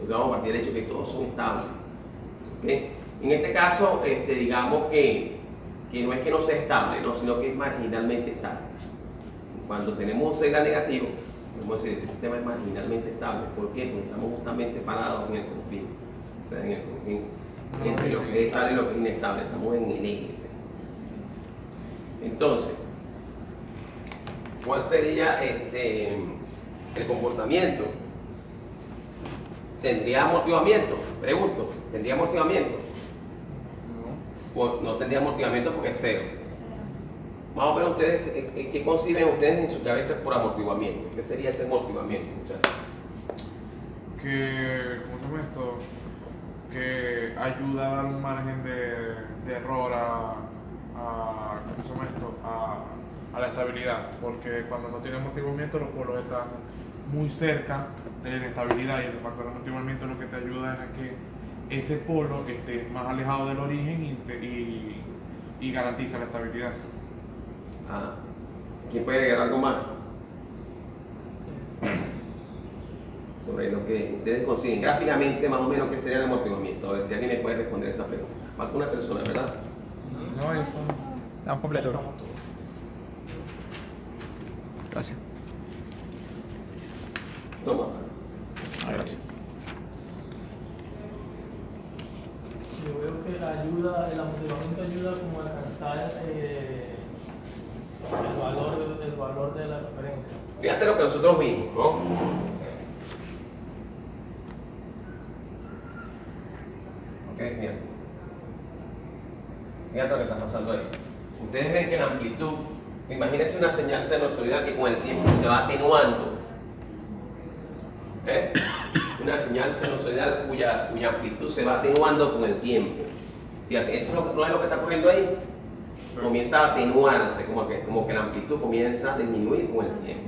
Entonces vamos a partir del hecho que todos son estables. ¿Okay? En este caso, digamos que no es que no sea estable, ¿no? Sino que es marginalmente estable. Cuando tenemos un signo negativo, podemos decir que este sistema es marginalmente estable. ¿Por qué? Porque estamos justamente parados en el confín. O sea, en el confín entre lo que es estable y lo que es inestable. Estamos en el eje. Entonces, ¿cuál sería el comportamiento? ¿Tendría amortiguamiento? Pregunto, ¿tendría amortiguamiento? No tendría amortiguamiento porque es cero. Vamos a ver ustedes, ¿qué conciben ustedes en su cabeza por amortiguamiento? ¿Qué sería ese amortiguamiento, muchachos? ¿Cómo se llama esto? Que ayuda a dar un margen de error ¿cómo se llama esto? A la estabilidad, porque cuando no tiene amortiguamiento los polos están muy cerca de la inestabilidad, y el factor de amortiguamiento lo que te ayuda es a que ese polo esté más alejado del origen y garantiza la estabilidad. ¿Quién puede agregar algo más sobre lo que ustedes consiguen gráficamente, más o menos qué sería el amortiguamiento? A ver si alguien me puede responder esa pregunta. Falta una persona, ¿verdad? No, estamos completos. Gracias. Toma. Gracias. Yo veo que el amortiguamiento ayuda como a alcanzar el valor de la referencia. Fíjate lo que nosotros vimos, ¿no? Ok, fíjate lo que está pasando ahí. Ustedes ven que la amplitud, imagínense una señal sinusoidal que con el tiempo se va atenuando. Una señal sinusoidal cuya amplitud se va atenuando con el tiempo. Fíjate, eso no es lo que está ocurriendo ahí. Comienza a atenuarse, como que la amplitud comienza a disminuir con el tiempo.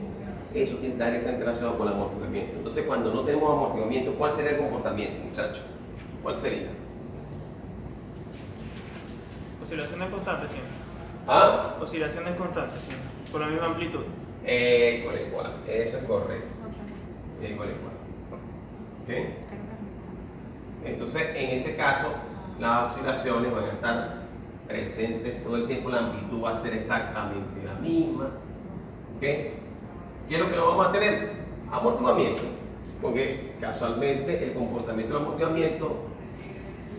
Eso tiene directamente relacionado con el amortiguamiento. Entonces, cuando no tenemos amortiguamiento, ¿cuál sería el comportamiento, muchachos? ¿Cuál sería? Oscilaciones constantes siempre. ¿Ah? Oscilaciones constantes siempre. Por la misma amplitud. Igual. Eso es correcto. Igual. ¿Okay? Entonces, en este caso, las oscilaciones van a estar presentes todo el tiempo, la amplitud va a ser exactamente la misma. ¿Okay? ¿Qué es lo que no vamos a tener? Amortiguamiento. Porque casualmente el comportamiento del amortiguamiento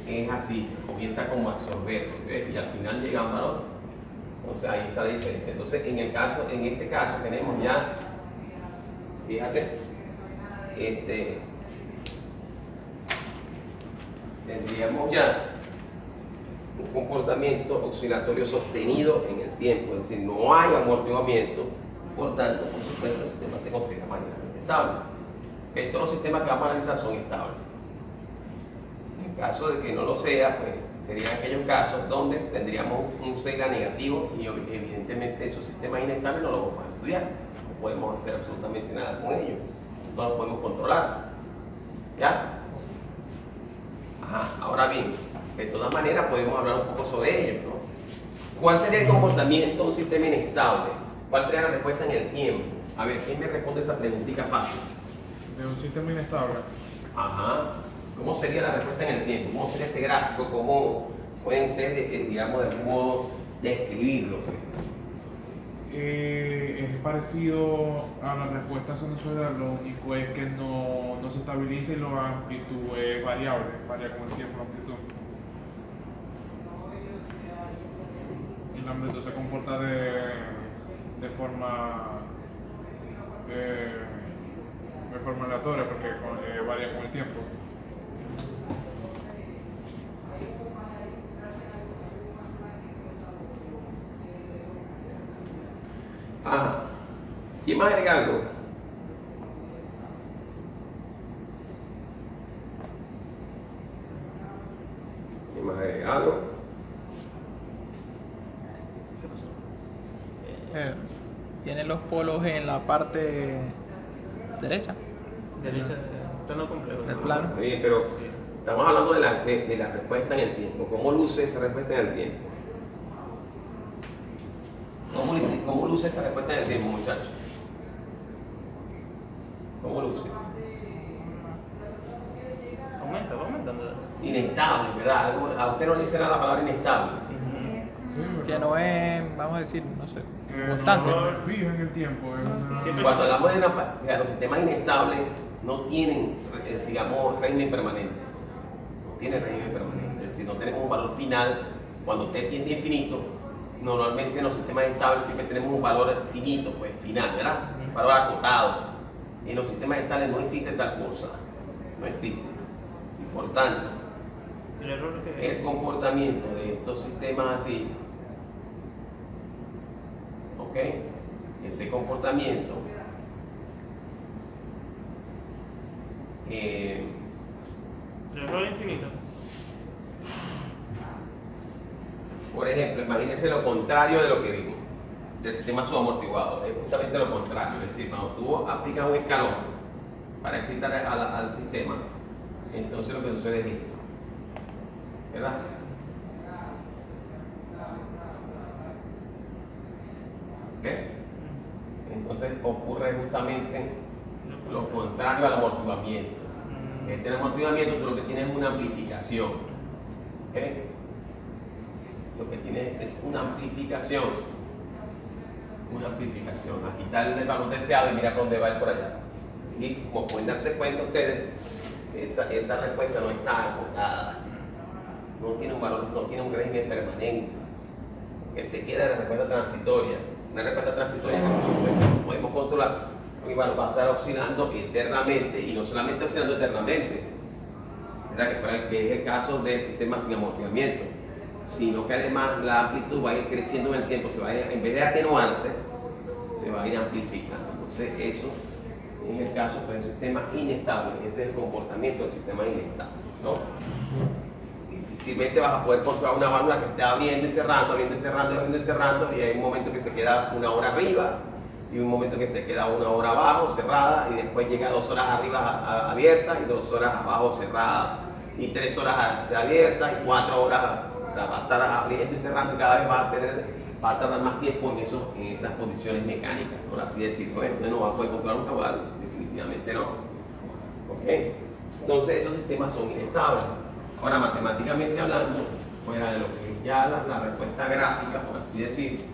es así, comienza como a absorberse, ¿ves? Y al final llega a un valor. Entonces ahí está la diferencia. Entonces en este caso tenemos ya, fíjate, tendríamos ya un comportamiento oscilatorio sostenido en el tiempo, es decir, no hay amortiguamiento, por tanto, por supuesto, el sistema se considera marginalmente estable. Todos los sistemas que vamos a analizar son estables. En caso de que no lo sea, pues serían aquellos casos donde tendríamos un signo negativo y evidentemente esos sistemas inestables no los vamos a estudiar, no podemos hacer absolutamente nada con ellos, no los podemos controlar. ¿Ya? Ahora bien, de todas maneras podemos hablar un poco sobre ellos, ¿no? ¿Cuál sería el comportamiento de un sistema inestable? ¿Cuál sería la respuesta en el tiempo? A ver, ¿quién me responde esa preguntita fácil? De un sistema inestable. ¿Cómo sería la respuesta en el tiempo? ¿Cómo sería ese gráfico? ¿Cómo pueden ustedes, digamos, de algún modo describirlo? Es parecido a la respuesta sinusoidal, lo único es que no se estabiliza y la amplitud es variable, varía con el tiempo la amplitud. Y la amplitud se comporta de forma aleatoria porque varía con el tiempo. ¿Quién más agrega algo? ¿Quién más agrega algo? Tiene los polos en la parte derecha Derecha, plano complejo. del plano. Está bien, pero estamos hablando de la respuesta en el tiempo. ¿Cómo luce esa respuesta en el tiempo? ¿Cómo luce esa respuesta en el tiempo, muchachos? ¿Cómo luce? hablando de. Inestable, ¿verdad? A usted no le dice nada la palabra inestable. Sí, Que no es, vamos a decir, no sé, no, constante. no es fijo en el tiempo. Es una... Siempre- Cuando hablamos de los sistemas inestables, no tienen, digamos, régimen permanente. No tienen régimen permanente. Es decir, no tenemos un valor final. Cuando usted tiende a infinito, normalmente en los sistemas estables siempre tenemos un valor finito, pues final, ¿verdad? Un valor acotado. En los sistemas estables no existe tal cosa. No existe. Y por tanto, El error que. el comportamiento de estos sistemas así, ¿ok? Ese comportamiento El error infinito. por ejemplo, imagínense lo contrario de lo que vimos del sistema subamortiguado, es justamente lo contrario, es decir, cuando tú aplicas un escalón para excitar al sistema, entonces lo que sucede es esto, ¿verdad? ¿Ok? Entonces ocurre justamente lo contrario al amortiguamiento. Este amortiguamiento tú lo que tienes es una amplificación. ¿Ok? Lo que tienes es una amplificación. Una amplificación. Aquí está el valor deseado y mira por dónde va él por allá. Y como pueden darse cuenta ustedes, esa respuesta no está acotada. No tiene un valor, no tiene un régimen permanente. Que se queda en la respuesta transitoria. Una respuesta transitoria que nosotros podemos controlar. Porque bueno, va a estar oscilando eternamente, y no solamente oscilando eternamente, ¿verdad? Que es el caso del sistema sin amortiguamiento, sino que además la amplitud va a ir creciendo en el tiempo, en vez de atenuarse, se va a ir amplificando. Entonces eso es el caso de un sistema inestable, ese es el comportamiento del sistema inestable, ¿no? Difícilmente vas a poder controlar una válvula que está abriendo y cerrando, abriendo y cerrando, abriendo y cerrando, y hay un momento que se queda una hora arriba, y un momento que se queda una hora abajo, cerrada, y después llega 2 horas arriba abierta, y 2 horas abajo cerrada, y 3 horas abierta, y 4 horas, o sea, va a estar abriendo y cerrando, y cada vez va a tardar más tiempo en esas posiciones mecánicas, por así decirlo. Entonces no va a poder controlar un caudal, definitivamente no. ¿Ok? Entonces esos sistemas son inestables. Ahora, matemáticamente hablando, fuera de lo que es ya la respuesta gráfica, por así decir,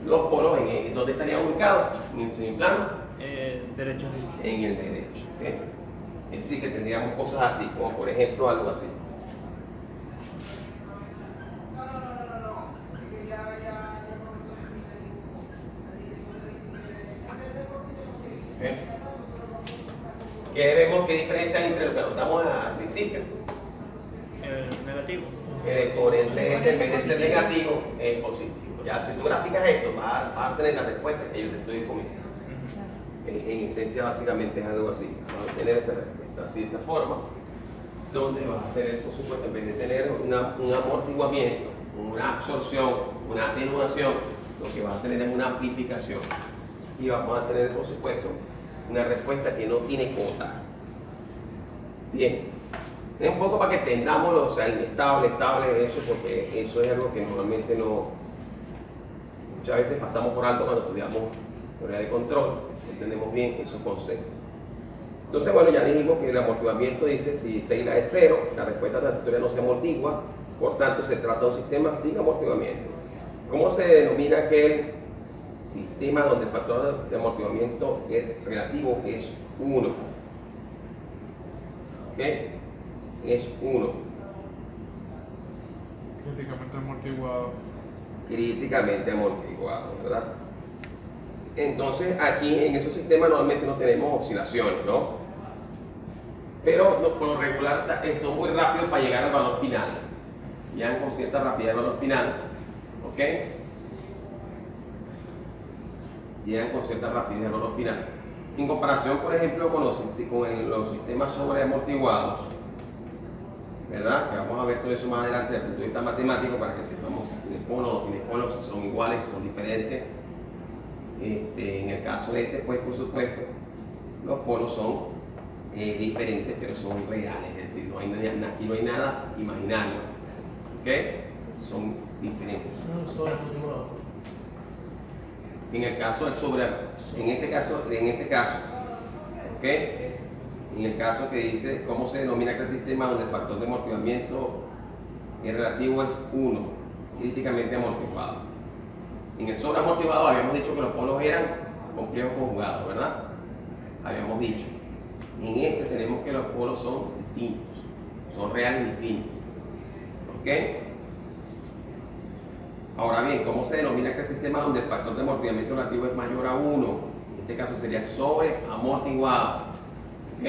los polos, ¿dónde estarían ubicados? En el plano, Derecho. en el derecho. ¿Ok? Es decir, que tendríamos cosas así, como por ejemplo algo así. ¿Ok? ¿Qué vemos? ¿Qué diferencia hay entre lo que anotamos al principio? Negativo. El exponente en vez de ser negativo es positivo. Ya, si tú graficas esto, vas a tener la respuesta que yo te estoy comentando. En esencia, básicamente es algo así. Vas a tener esa respuesta así, de esa forma, donde vas a tener, por supuesto, en vez de tener un amortiguamiento, una absorción, una atenuación, lo que vas a tener es una amplificación. Y vamos a tener, por supuesto, una respuesta que no tiene cota. Bien. Es un poco para que entendamos, o sea, inestable, estable, eso, porque eso es algo que normalmente muchas veces pasamos por alto cuando estudiamos teoría de control, no entendemos bien esos conceptos. Entonces, bueno, ya dijimos que el amortiguamiento dice si sigla es 0, la respuesta transitoria no se amortigua, por tanto se trata de un sistema sin amortiguamiento. ¿Cómo se denomina aquel sistema donde el factor de amortiguamiento relativo es 1? ¿Ok? Es 1. Críticamente amortiguado. Críticamente amortiguado, ¿verdad? Entonces aquí en esos sistemas normalmente no tenemos oscilaciones, ¿no? Pero por lo regular son muy rápidos para llegar al valor final. Llegan con cierta rapidez al valor final, ¿ok? Llegan con cierta rapidez al valor final. En comparación, por ejemplo, con los sistemas sobreamortiguados, ¿verdad? Que vamos a ver todo eso más adelante desde el punto de vista matemático para que sepamos si tiene polo o no tiene polo, si son iguales, si son diferentes. En el caso de este, pues por supuesto, los polos son diferentes, pero son reales, es decir, aquí no hay nada imaginario, ¿ok? Son diferentes. En el caso del en este caso, ¿ok? En el caso que dice cómo se denomina aquel sistema donde el factor de amortiguamiento relativo es 1, críticamente amortiguado. En el sobreamortiguado habíamos dicho que los polos eran complejos conjugados, ¿verdad? Habíamos dicho. En este tenemos que los polos son distintos, son reales y distintos. ¿Ok? Ahora bien, ¿cómo se denomina aquel sistema donde el factor de amortiguamiento relativo es mayor a 1? En este caso sería sobreamortiguado. ¿Ok?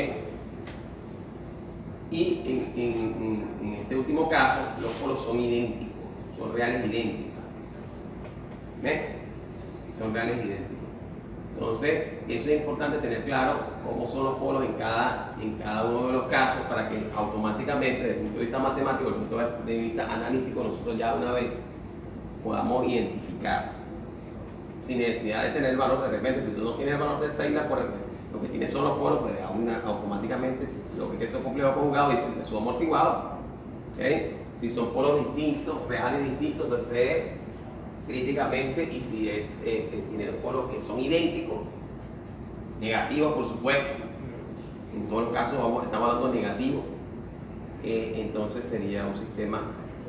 Y en este último caso, los polos son idénticos, son reales idénticos. ¿Ven? Son reales idénticos. Entonces, eso es importante tener claro cómo son los polos en cada uno de los casos para que automáticamente, desde el punto de vista matemático, desde el punto de vista analítico, nosotros ya una vez podamos identificar. Sin necesidad de tener el valor, de repente, si tú no tienes el valor de Seila, por ejemplo, lo que tienes son los polos, pues automáticamente, si lo que es un complejo conjugado, dice que son amortiguados. ¿Okay? Si son polos distintos, reales distintos, entonces es críticamente, y si tiene los polos que son idénticos, negativos por supuesto, en todos los casos estamos hablando de negativos, entonces sería un sistema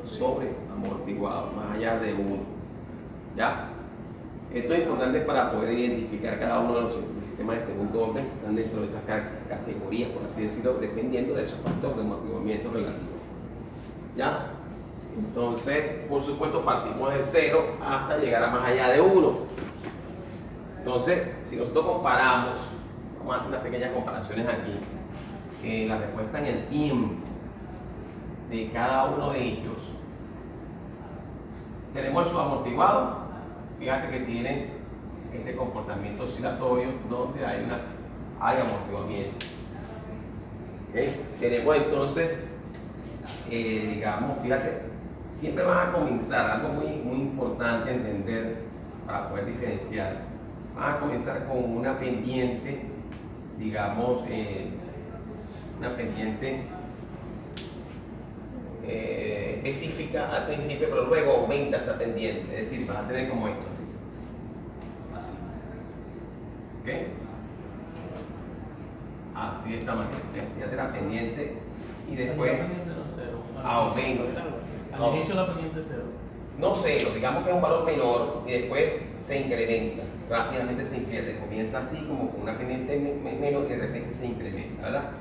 sobreamortiguado, más allá de 1. ¿Ya? Esto es importante para poder identificar cada uno de los sistemas de segundo orden que están dentro de esas categorías, por así decirlo, dependiendo de su factor de amortiguamiento relativo. ¿Ya? Entonces, por supuesto, partimos del 0 hasta llegar a más allá de 1. Entonces, si nosotros comparamos, vamos a hacer unas pequeñas comparaciones aquí, la respuesta en el tiempo de cada uno de ellos. Tenemos el subamortiguado, fíjate que tiene este comportamiento oscilatorio donde hay amortiguamiento. ¿Okay? Tenemos entonces, digamos, fíjate, siempre van a comenzar, algo muy importante entender para poder diferenciar, van a comenzar con una pendiente, digamos, una pendiente específica al principio, pero luego aumenta esa pendiente, es decir, vas a tener como esto, así. ¿Ok? Así de esta manera, fíjate la pendiente y después La pendiente no es 0. aumenta. Al inicio la pendiente es 0. No 0, digamos que es un valor menor y después se incrementa, rápidamente se incrementa, comienza así como con una pendiente menor y de repente se incrementa, ¿verdad?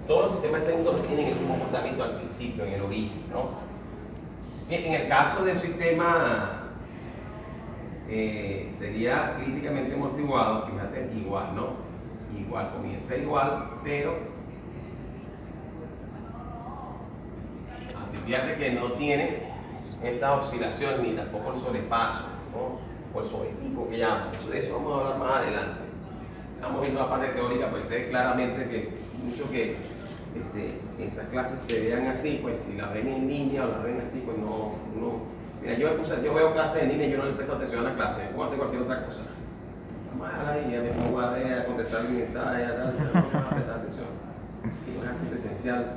Todos los sistemas de segundo orden tienen ese comportamiento al principio, en el origen, ¿no? Bien, en el caso del sistema sería críticamente amortiguado, fíjate, igual, ¿no? Igual, comienza igual, pero así, fíjate que no tiene esa oscilación ni tampoco el sobrepaso, ¿no? O el sobrepico que llaman. De eso vamos a hablar más adelante. Estamos viendo la parte teórica, pues sé claramente que mucho que esas clases se vean así, pues si las ven en línea o las ven así, pues no. Mira, yo veo clases en línea y yo no le presto atención a la clase, puedo hacer cualquier otra cosa. Vamos a ahí, ya me pongo a ver, a contestar mi mensaje, no voy a prestar atención. Si no es así presencial,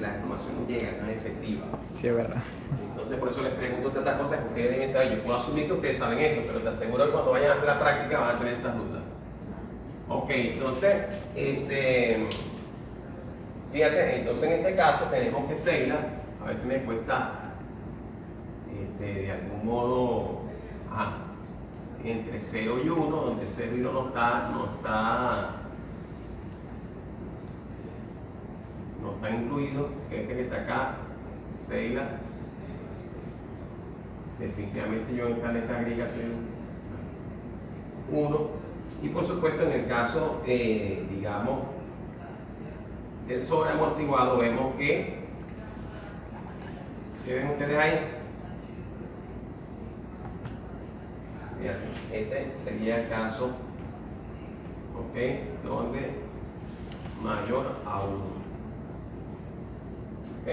la información no llega, no es efectiva. Sí, es verdad. Entonces, por eso les pregunto tantas cosas que ustedes deben saber. Yo puedo asumir que ustedes saben eso, pero te aseguro que cuando vayan a hacer la práctica van a tener esas dudas. Ok, entonces, fíjate, entonces en este caso tenemos que Seila, a ver si me cuesta, de algún modo, entre 0 y 1, donde 0 y 1 no está incluido, que está acá, Seila, definitivamente yo en esta letra griega soy 1, y por supuesto en el caso, digamos, del sobreamortiguado vemos que, ¿qué ven ustedes ahí? Fíjate, este sería el caso, ¿ok? Donde mayor a 1. ¿Ok?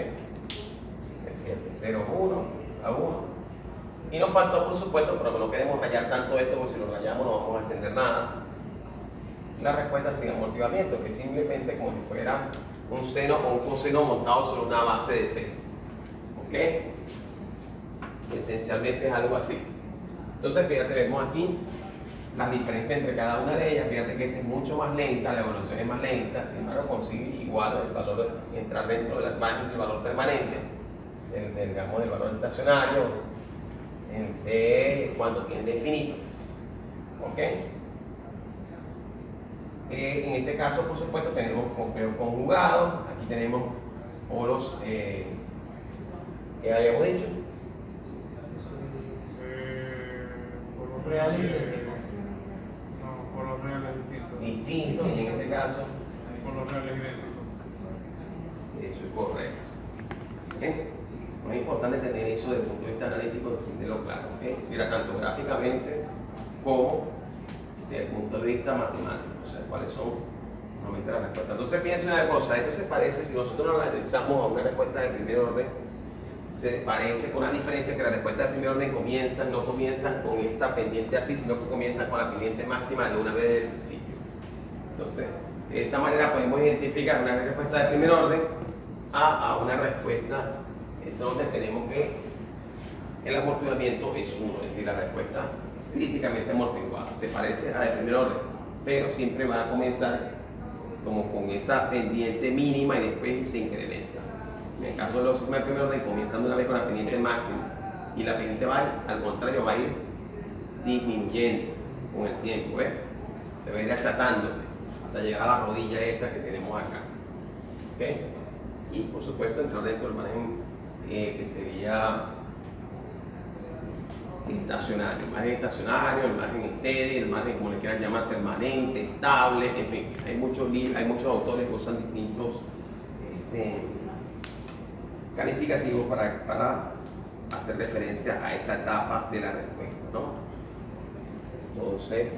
Fíjate, 0, 1, a 1. Y nos faltó, por supuesto, pero no queremos rayar tanto esto, porque si lo rayamos no vamos a entender nada. La respuesta sin amortiguamiento, que simplemente como si fuera un seno o un coseno montado sobre una base de seno. ¿Ok? Esencialmente es algo así. Entonces, fíjate, vemos aquí las diferencias entre cada una de ellas. Fíjate que esta es mucho más lenta, la evolución es más lenta, sin embargo consigue igual el valor, entrar dentro del margen del valor permanente, digamos del valor estacionario, cuando tiende a infinito. ¿Ok? En este caso, por supuesto, tenemos complejos conjugados. Aquí tenemos polos que habíamos dicho. Por los Real y reales. idéntico. No, por los reales distintos. Distintos, y en este caso, Por los reales idénticos. eso es correcto. ¿Ok? No es importante tener eso desde el punto de vista analítico, tenerlo claro. ¿Ok? Mira, tanto gráficamente como desde el punto de vista matemático, o sea, cuáles son normalmente las respuestas. Entonces, fíjense una cosa, esto se parece, si nosotros analizamos a una respuesta de primer orden, se parece con una diferencia que las respuestas de primer orden no comienzan con esta pendiente así, sino que comienzan con la pendiente máxima de una vez desde el principio. Entonces, de esa manera podemos identificar una respuesta de primer orden a una respuesta donde tenemos que el amortiguamiento es 1, es decir, la respuesta críticamente amortiguada. Se parece a la de primer orden, pero siempre va a comenzar como con esa pendiente mínima y después se incrementa. En el caso de los sistemas de primer orden, comienzan una vez con la pendiente máxima y la pendiente va a ir, al contrario, va a ir disminuyendo con el tiempo, ¿ves? Se va a ir achatando hasta llegar a la rodilla esta que tenemos acá. ¿Okay? Y por supuesto entrar dentro del margen que sería estacionario, el margen steady, el margen como le quieran llamar, permanente, estable, en fin, hay muchos autores que usan distintos calificativos para hacer referencia a esa etapa de la respuesta, ¿no? Entonces,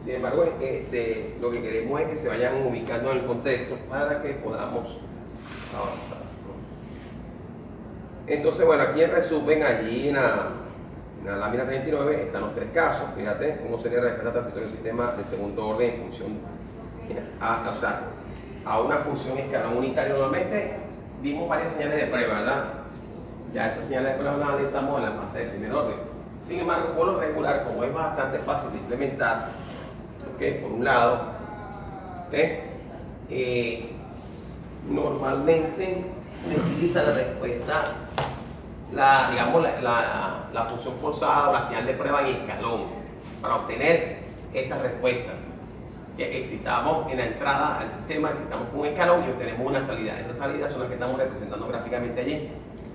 sin embargo, lo que queremos es que se vayan ubicando en el contexto para que podamos avanzar, ¿no? Entonces, bueno, aquí en resumen, allí en la lámina 39 están los tres casos. Fíjate cómo sería la respuesta transitoria de un sistema de segundo orden en función a una función escalón unitario. Normalmente vimos varias señales de prueba, ¿verdad? Ya esas señales de prueba las analizamos en la parte de primer orden. Sin embargo, por lo regular, como es bastante fácil de implementar, ¿okay? Por un lado, normalmente se utiliza la respuesta, la función forzada o la señal de prueba en escalón para obtener esta respuesta. Que excitamos en la entrada al sistema, excitamos con un escalón y obtenemos una salida. Esas salidas son las que estamos representando gráficamente allí.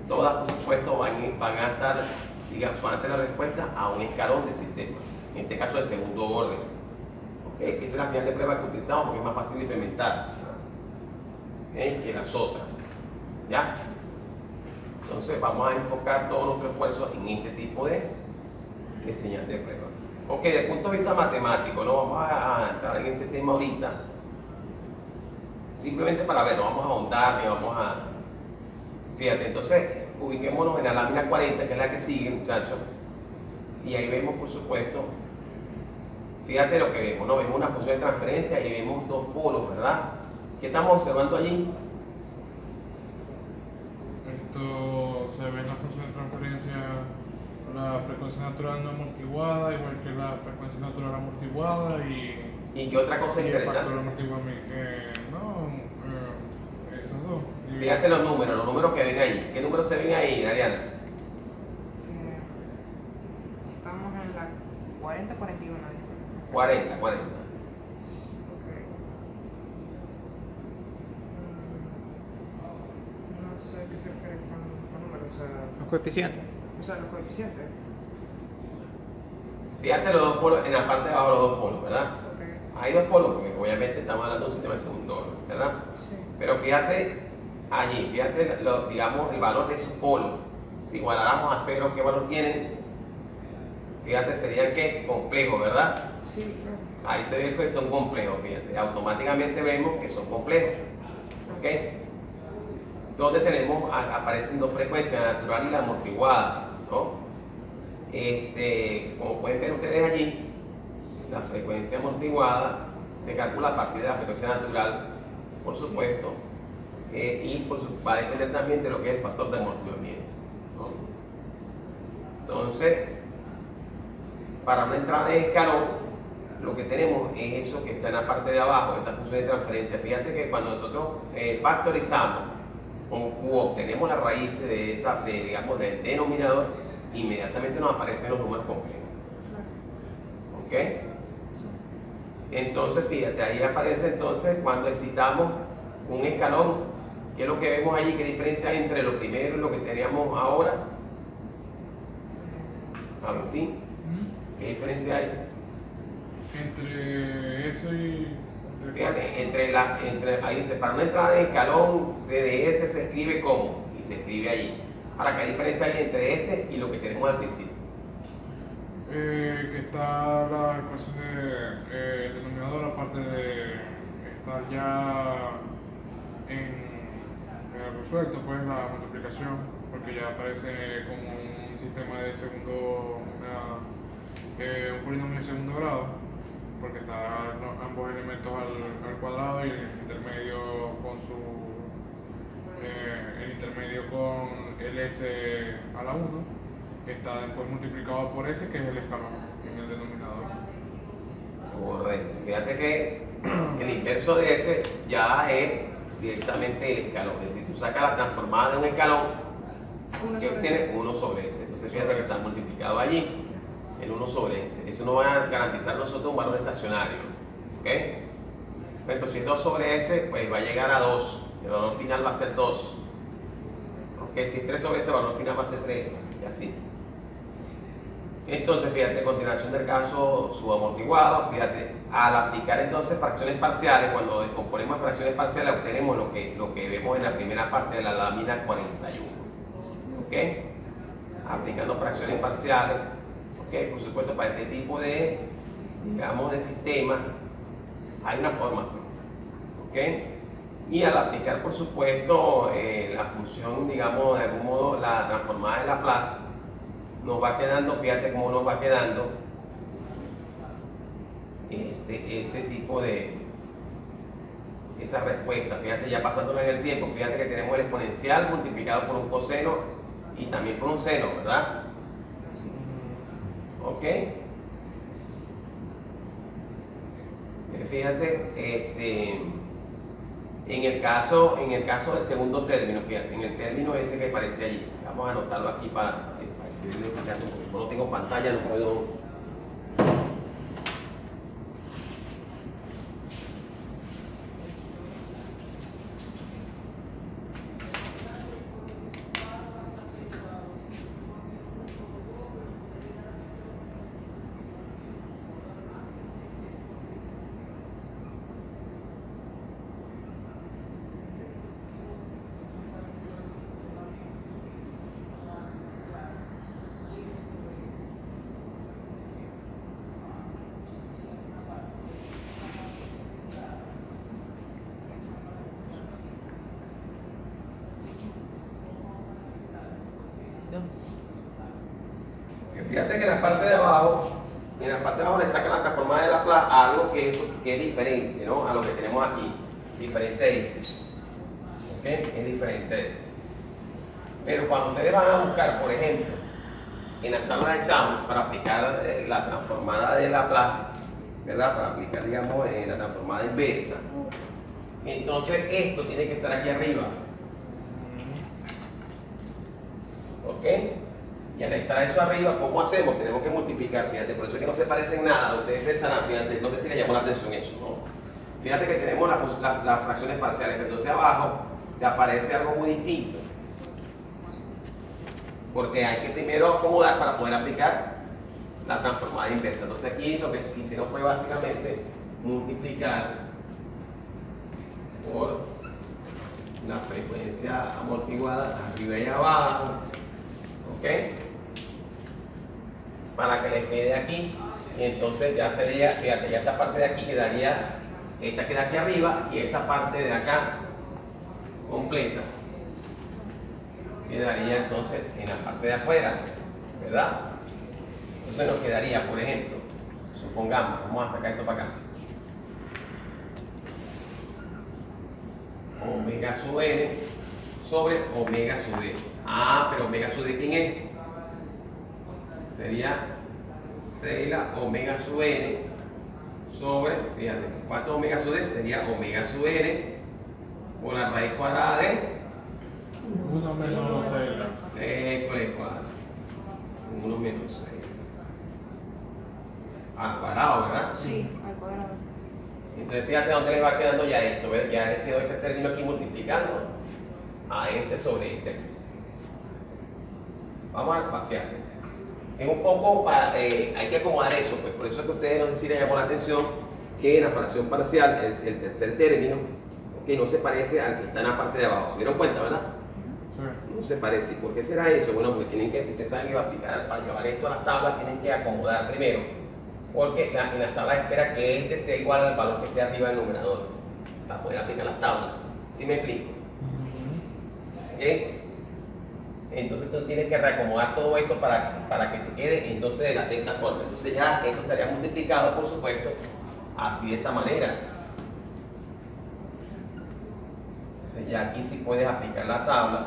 Todas, por supuesto, van a estar, digamos, van a ser la respuesta a un escalón del sistema, en este caso de segundo orden. ¿Okay? Esa es la señal de prueba que utilizamos porque es más fácil de implementar, ¿okay? Que las otras. ¿Ya? Entonces vamos a enfocar todo nuestro esfuerzo en este tipo de señal de prueba. Ok, desde el punto de vista matemático, no vamos a entrar en ese tema ahorita, simplemente para ver, no vamos a ahondar, ni vamos a... Fíjate, entonces ubiquémonos en la lámina 40, que es la que sigue, muchachos, y ahí vemos, por supuesto, fíjate lo que vemos, ¿no? Vemos una función de transferencia y vemos dos polos, ¿verdad? ¿Qué estamos observando allí? Esto se ve en la función de transferencia, la frecuencia natural no amortiguada, igual que la frecuencia natural amortiguada ¿Y qué otra cosa y el factor interesante? amortiguamiento. Esos dos. Fíjate los números que ven ahí. ¿Qué números se ven ahí, Ariana? Estamos en la 40, 41. 40. Ok. No sé qué se refiere con números, Los coeficientes. los coeficientes. Fíjate los dos polos, en la parte de abajo los dos polos, ¿verdad? Ok. Hay dos polos, porque obviamente estamos hablando de un sistema de segundo orden, ¿verdad? Sí. Pero fíjate allí, fíjate, digamos, el valor de esos polos. Si igualáramos a cero, ¿qué valor tienen? Fíjate, serían que complejos, ¿verdad? Sí, claro. Ahí se ve que son complejos, fíjate. Automáticamente vemos que son complejos. ¿Ok? Donde tenemos, aparecen dos frecuencias, la natural y la amortiguada, ¿no? Como pueden ver ustedes allí, la frecuencia amortiguada se calcula a partir de la frecuencia natural, por supuesto, y va a depender también de lo que es el factor de amortiguamiento, ¿no? Entonces, para una entrada de escalón, lo que tenemos es eso que está en la parte de abajo, esa función de transferencia. Fíjate que cuando nosotros factorizamos u obtenemos las raíces de digamos, del denominador, inmediatamente nos aparecen los números complejos. ¿Ok? Entonces, fíjate, ahí aparece entonces cuando excitamos un escalón. ¿Qué es lo que vemos allí? ¿Qué diferencia hay entre lo primero y lo que teníamos ahora? Agustín, ¿qué diferencia hay? Entre eso y... Fíjate, ahí dice, para una entrada de escalón CDS se escribe como, y se escribe allí. Ahora, ¿qué diferencia hay entre este y lo que tenemos al principio? Que está la ecuación de denominador, aparte de estar ya resuelto, pues la multiplicación, porque ya aparece como un sistema de segundo, un polinomio de segundo grado, porque están ambos elementos al cuadrado y el intermedio con el s a la 1 está después multiplicado por s, que es el escalón en el denominador. Correcto. Fíjate que el inverso de ese ya es directamente el escalón. Es decir, tú sacas la transformada de un escalón, que obtienes 1 sobre ese. Entonces fíjate que está multiplicado allí el 1 sobre ese. Eso nos va a garantizar nosotros un valor estacionario. ¿Ok? Pero si es 2 sobre ese, pues va a llegar a 2. El valor final va a ser 2. ¿Ok? Si es 3 sobre ese, el valor final va a ser 3. Y así. Entonces, fíjate, continuación del caso subamortiguado, fíjate, al aplicar entonces fracciones parciales, cuando descomponemos fracciones parciales, obtenemos lo que vemos en la primera parte de la lámina 41. ¿Ok? Aplicando fracciones parciales, ¿ok? Por supuesto, para este tipo de, digamos, de sistemas, hay una forma, ¿ok? Y al aplicar, por supuesto, la función, digamos, de algún modo, la transformada de Laplace, nos va quedando, fíjate cómo nos va quedando ese tipo de esa respuesta. Fíjate, ya pasándola en el tiempo, fíjate que tenemos el exponencial multiplicado por un coseno y también por un seno, ¿verdad? ¿Ok? Fíjate, en el caso del segundo término, fíjate, en el término ese que aparece allí, vamos a anotarlo aquí para como no tengo pantalla, no puedo. Fíjate que en la parte de abajo, le sacan la transformada de Laplace a algo que es diferente, ¿no? A lo que tenemos aquí, diferente a este. ¿Ok? Es diferente a este. Pero cuando ustedes van a buscar, por ejemplo, en las tablas de Cham, para aplicar la transformada de Laplace, ¿verdad? Para aplicar, digamos, la transformada inversa, entonces esto tiene que estar aquí arriba. ¿Ok? Y al estar eso arriba, ¿cómo hacemos? Tenemos que multiplicar, fíjate, por eso es que no se parecen nada. Ustedes pensarán, fíjate, no sé si le llamó la atención eso, ¿no? Fíjate que tenemos las fracciones parciales, pero entonces abajo te aparece algo muy distinto. Porque hay que primero acomodar para poder aplicar la transformada inversa. Entonces aquí lo que hicieron fue básicamente multiplicar por la frecuencia amortiguada arriba y abajo. ¿Ok? Para que les quede aquí, y entonces ya sería, fíjate, ya esta parte de aquí quedaría, esta queda aquí arriba y esta parte de acá completa quedaría entonces en la parte de afuera, ¿verdad? Entonces nos quedaría, por ejemplo, supongamos, vamos a sacar esto para acá, omega sub n sobre omega sub d. Ah, pero omega sub d, ¿quién es? Sería 6 la omega sub n sobre, fíjate, ¿cuánto omega sub n? Sería omega sub n por la raíz cuadrada de 1 menos 6. por el cuadrado. 1 menos 6. Al cuadrado, ¿verdad? Sí, al cuadrado. Entonces fíjate dónde le va quedando ya esto, ¿ves? Ya les quedó este término aquí multiplicando a este sobre este. Vamos a, fíjate. Es un poco, hay que acomodar eso, pues por eso es que ustedes no sé si les llamó la atención que la fracción parcial es el tercer término, que no se parece al que está en la parte de abajo. ¿Se dieron cuenta, verdad? Sí. No se parece. ¿Por qué será eso? Bueno, porque tienen que, ustedes saben que va a aplicar, para llevar esto a las tablas tienen que acomodar primero, porque en las tablas espera que este sea igual al valor que esté arriba del numerador, para poder aplicar las tablas. ¿Sí me explico? ¿Ok? Entonces tú tienes que reacomodar todo esto para que te quede entonces de esta forma. Entonces ya esto estaría multiplicado, por supuesto, así de esta manera. Entonces ya aquí sí puedes aplicar la tabla.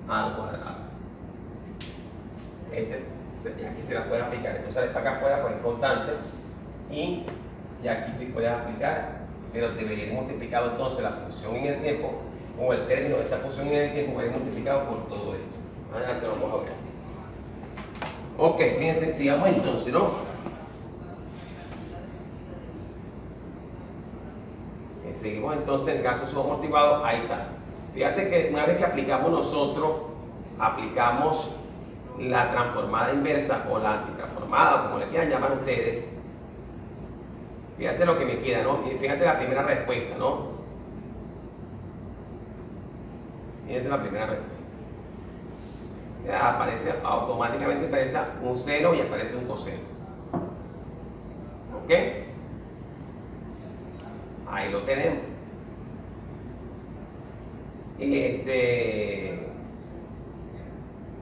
Al cuadrado. Y aquí se la puede aplicar. Entonces para acá afuera pues es constante y aquí sí puedes aplicar, pero debería ir multiplicado entonces la función en el tiempo o el término de esa función en el tiempo va a ir multiplicado por todo esto. Adelante, vamos a ver. Ok, fíjense, sigamos entonces, ¿no? Seguimos entonces en gases subamortiguados, ahí está. Fíjate que una vez que aplicamos nosotros, aplicamos la transformada inversa o la antitransformada, como le quieran llamar ustedes. Fíjate lo que me queda, ¿no? Fíjate la primera respuesta, ¿no? Fíjate la primera respuesta. Ya aparece, automáticamente aparece un seno y aparece un coseno. ¿Ok? Ahí lo tenemos.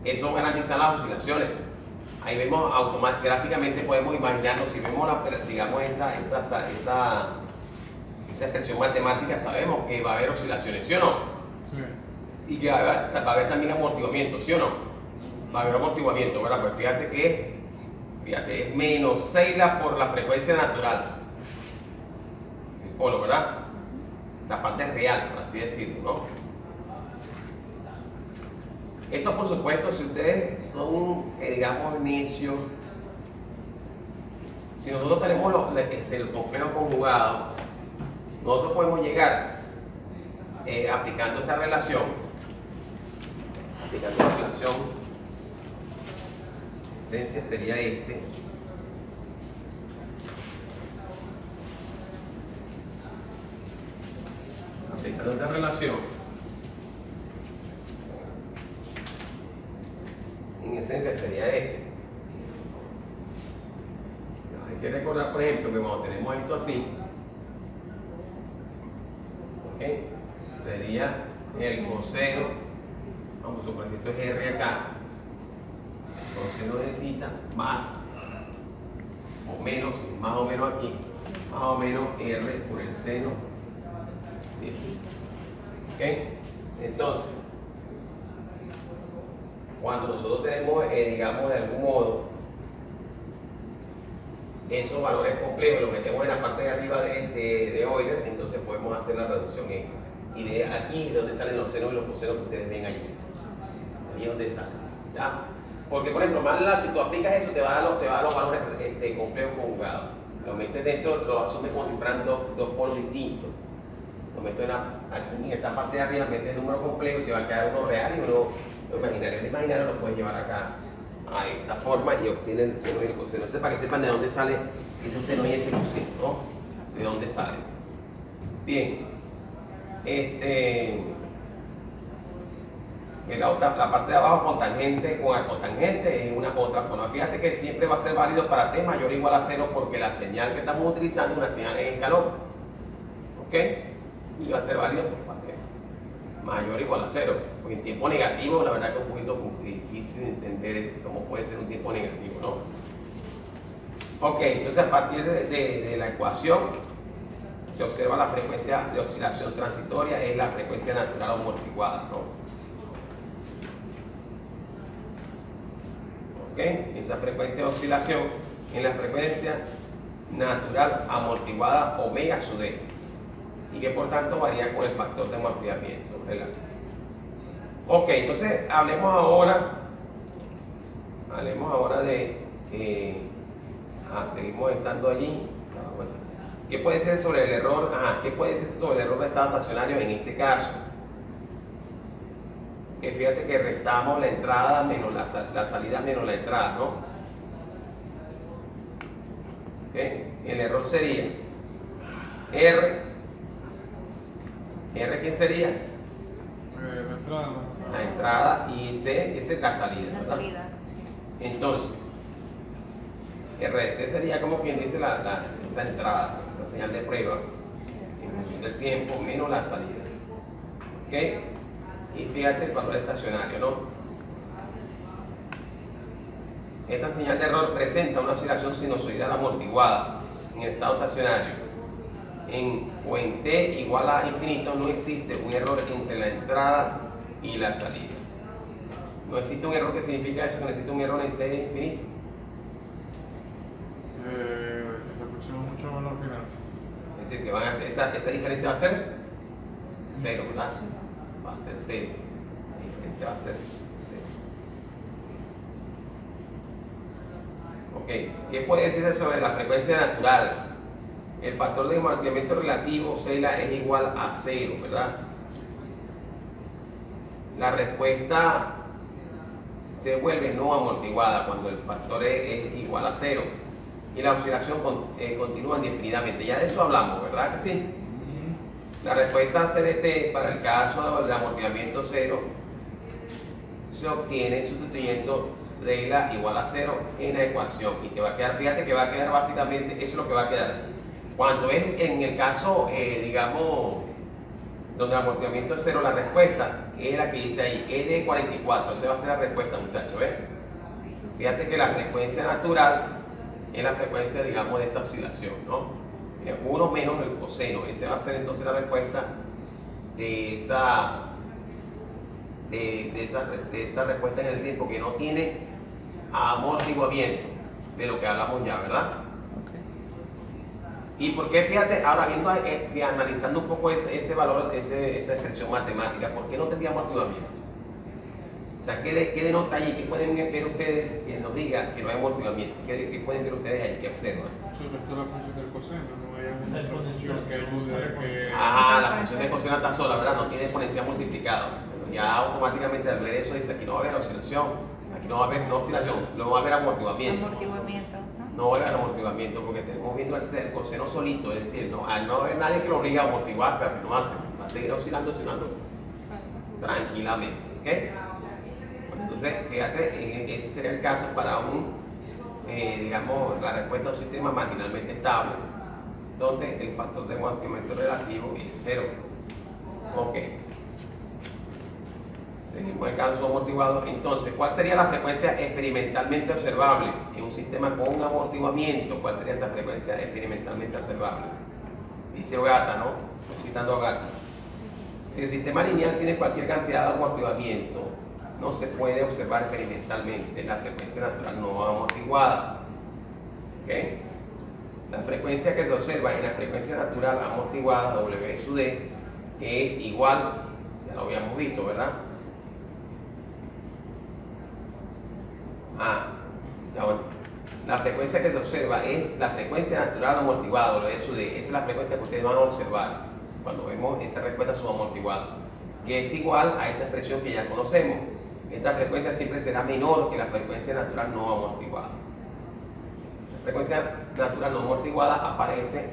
Eso garantiza las oscilaciones. Ahí vemos gráficamente, podemos imaginarnos, si vemos digamos esa expresión matemática, sabemos que va a haber oscilaciones, ¿sí o no? Sí. Y que va a haber también amortiguamiento, ¿sí o no? Va a haber amortiguamiento, ¿verdad? Pues fíjate que es menos 6 por la frecuencia natural. El polo, ¿verdad? La parte real, por así decirlo, ¿no? Esto, por supuesto, si ustedes son, digamos, necios, si nosotros tenemos el complejo conjugado, nosotros podemos llegar aplicando esta relación, en esencia sería aplicando esta relación. En esencia sería Hay que recordar, por ejemplo, que cuando tenemos esto así, ¿okay? Sería el coseno, vamos a suponer si esto es R acá, coseno de θ más o menos, más o menos aquí, más o menos R por el seno de θ. ¿Ok? Entonces, cuando nosotros tenemos, digamos, de algún modo, esos valores complejos, los metemos en la parte de arriba de Euler, entonces podemos hacer la reducción esta. Y de aquí es donde salen los senos y los cosenos que ustedes ven allí. Ahí es donde salen, ¿ya? Porque, por ejemplo, si tú aplicas eso, te va a dar los valores complejos conjugados. Lo metes dentro, lo asumes como si fueran dos polos distintos. Lo meto en esta parte de arriba, metes el número complejo y te va a quedar uno real y uno imaginario. El imaginario lo puedes llevar acá a esta forma y obtienes el seno y el coseno. Entonces, para que sepan de dónde sale ese seno y ese coseno, ¿no? De dónde sale. Bien. La parte de abajo con tangente, con arcotangente es una otra forma. Fíjate que siempre va a ser válido para t mayor o igual a 0 porque la señal que estamos utilizando es una señal en escalón. ¿Ok? Y va a ser válido para t mayor o igual a 0. Porque en tiempo negativo, la verdad que es un poquito difícil de entender cómo puede ser un tiempo negativo, ¿no? Ok, entonces a partir de la ecuación se observa la frecuencia de oscilación transitoria, es la frecuencia natural amortiguada, ¿no? ¿ok? Esa frecuencia de oscilación en la frecuencia natural amortiguada omega sub d, y que por tanto varía con el factor de amortiguamiento relativo. Ok, entonces hablemos ahora de seguimos estando allí. Bueno, ¿qué puede ser sobre el error? ¿Qué puede ser sobre el error de estado estacionario en este caso? Que fíjate que restamos la entrada menos la salida menos la entrada, ¿no? ¿Okay? El error sería R. ¿R qué sería? La entrada. La entrada, y C es la salida, La ¿verdad? salida, sí. Entonces, RT sería como quien dice esa entrada, esa señal de prueba en función del tiempo menos la salida. ¿Ok? Y fíjate el valor estacionario, ¿no? Esta señal de error presenta una oscilación sinusoidal amortiguada en el estado estacionario. En T igual a infinito no existe un error entre la entrada y la salida. No existe un error. ¿Qué significa eso? Que necesita un error en T infinito. Que se aproxima mucho valor final. Es decir, que van a hacer, esa diferencia va a ser 0, ¿verdad? Va a ser 0. La diferencia va a ser 0. Ok, ¿qué puede decirse sobre la frecuencia natural? El factor de amortiguamiento relativo, Cela, es igual a 0, ¿verdad? La respuesta se vuelve no amortiguada cuando el factor es igual a 0. Y la oscilación continúa indefinidamente. Ya de eso hablamos, ¿verdad que sí? La respuesta CDT para el caso de amortiguamiento 0 se obtiene sustituyendo Cela igual a 0 en la ecuación, y que va a quedar, fíjate que va a quedar básicamente, eso es lo que va a quedar. Cuando es en el caso, digamos, donde el amortiguamiento es 0, la respuesta es la que dice ahí, E de 44, esa va a ser la respuesta, muchachos, ¿ves? Fíjate que la frecuencia natural es la frecuencia, digamos, de esa oscilación, ¿no? 1 menos el coseno, esa va a ser entonces la respuesta de esa respuesta en el tiempo que no tiene amortiguamiento, de lo que hablamos ya, ¿verdad? Y por qué, fíjate, ahora analizando un poco ese valor, esa expresión matemática, ¿por qué no tendría amortiguamiento? O sea, ¿qué denota allí? ¿Qué pueden ver ustedes que nos diga que no hay amortiguamiento? ¿Qué pueden ver ustedes allí? ¿Qué observan? Sobre todo la función del coseno, no hay alguna La otra función que ayude a que... La función de coseno está sola, ¿verdad? No tiene exponencial multiplicado. Bueno, ya automáticamente al ver eso dice, aquí no va a haber oscilación, aquí no va a haber oscilación, no va a haber amortiguamiento. Amortiguamiento, ¿no? No va a haber amortiguamiento porque tenemos viendo el coseno solito, es decir, al no haber nadie que lo obligue a amortiguarse, a renovarse, va a seguir oscilando tranquilamente, ¿ok? Bueno, entonces, fíjate, ese sería el caso para digamos, la respuesta a un sistema marginalmente estable, donde el factor de amortiguamiento relativo es 0. Ok. Seguimos el caso amortiguado. Entonces, ¿cuál sería la frecuencia experimentalmente observable en un sistema con amortiguamiento? ¿Cuál sería esa frecuencia experimentalmente observable? Dice Ogata, ¿no? Estoy citando a Ogata. Si el sistema lineal tiene cualquier cantidad de amortiguamiento, no se puede observar experimentalmente la frecuencia natural no amortiguada. ¿Ok? La frecuencia que se observa en la frecuencia natural amortiguada, W sub D, es igual, ya lo habíamos visto, ¿verdad? Ya bueno. La frecuencia que se observa es la frecuencia natural amortiguada, W sub D. Esa es la frecuencia que ustedes van a observar cuando vemos esa respuesta subamortiguada, que es igual a esa expresión que ya conocemos. Esta frecuencia siempre será menor que la frecuencia natural no amortiguada. La frecuencia natural no amortiguada aparece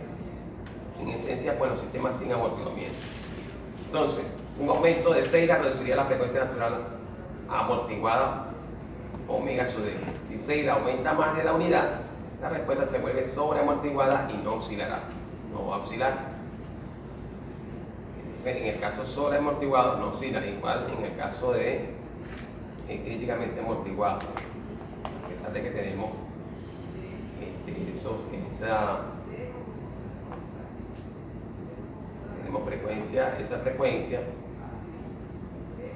en esencia en los sistemas sin amortiguamiento. Entonces, un aumento de Cela reduciría la frecuencia natural amortiguada omega sub d. Si Cela aumenta más de la unidad, la respuesta se vuelve sobreamortiguada y no oscilará. No va a oscilar. Entonces, en el caso sobreamortiguado no oscila, igual en el caso de críticamente amortiguado, a pesar de que tenemos esa frecuencia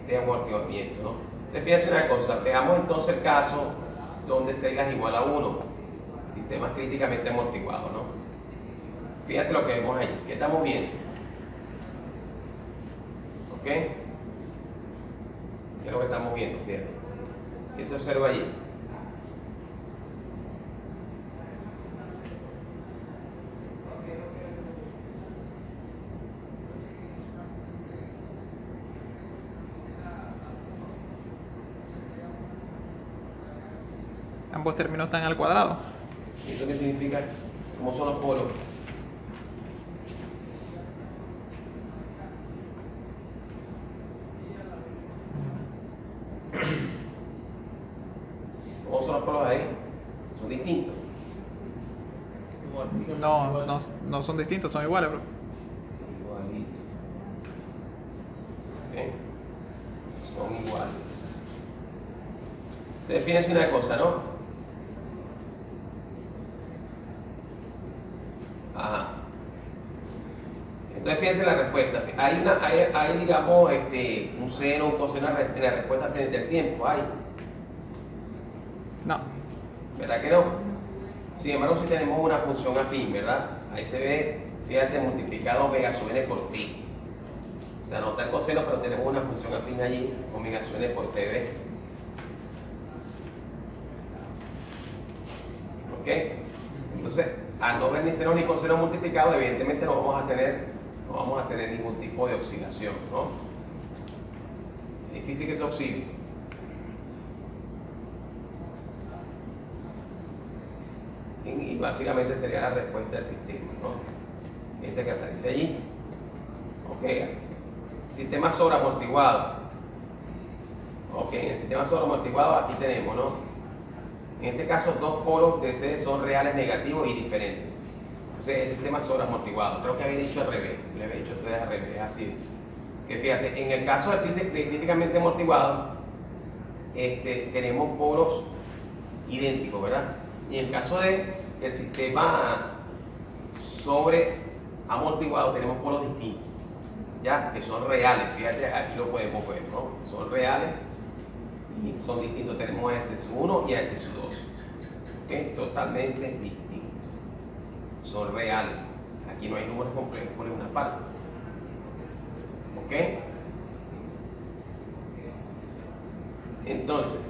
de amortiguamiento, ¿no? Fíjense una cosa, veamos entonces el caso donde celdas es igual a 1. Sistemas críticamente amortiguados, ¿no? Fíjate lo que vemos ahí. ¿Qué estamos viendo? ¿Ok? ¿Qué es lo que estamos viendo? Fíjate. ¿Qué se observa allí? Ambos términos están al cuadrado. ¿Esto qué significa? ¿Cómo son los polos? ¿Cómo son los polos ahí? Son distintos. Igual. No son distintos, son iguales, bro. Igualito. ¿Ok? Son iguales. Entonces, fíjense una cosa, ¿no? Ajá. Entonces, fíjense la respuesta. Hay digamos, un seno, un coseno en la respuesta del tiempo. Hay. No. ¿Verdad que no? Sin embargo, si tenemos una función afín, ¿verdad? Ahí se ve, fíjate, multiplicado omega sub n por t. O sea, no está el coseno, pero tenemos una función afín allí, omega sub n por t, ¿ves? ¿Ok? Entonces, al no ver ni seno ni coseno multiplicado, evidentemente no vamos a tener ningún tipo de oscilación, ¿no? Es difícil que se oscile. Y básicamente sería la respuesta del sistema, ¿no? Ese que aparece allí. Ok. Sistema sobreamortiguado. Ok, en el sistema sobreamortiguado aquí tenemos, ¿no? En este caso, dos polos de C son reales, negativos y diferentes. Entonces, el sistema sobreamortiguado. Creo que había dicho al revés. Le había dicho a ustedes al revés, así. Que fíjate, en el caso de críticamente amortiguado, tenemos polos idénticos, ¿verdad? Y en el caso del sistema sobreamortiguado, tenemos polos distintos, ¿ya? Que son reales. Fíjate, aquí lo podemos ver, ¿no? Son reales y son distintos. Tenemos a SS1 y a SS2, ¿ok? Totalmente distintos. Son reales. Aquí no hay números complejos por ninguna parte, ¿ok? Entonces,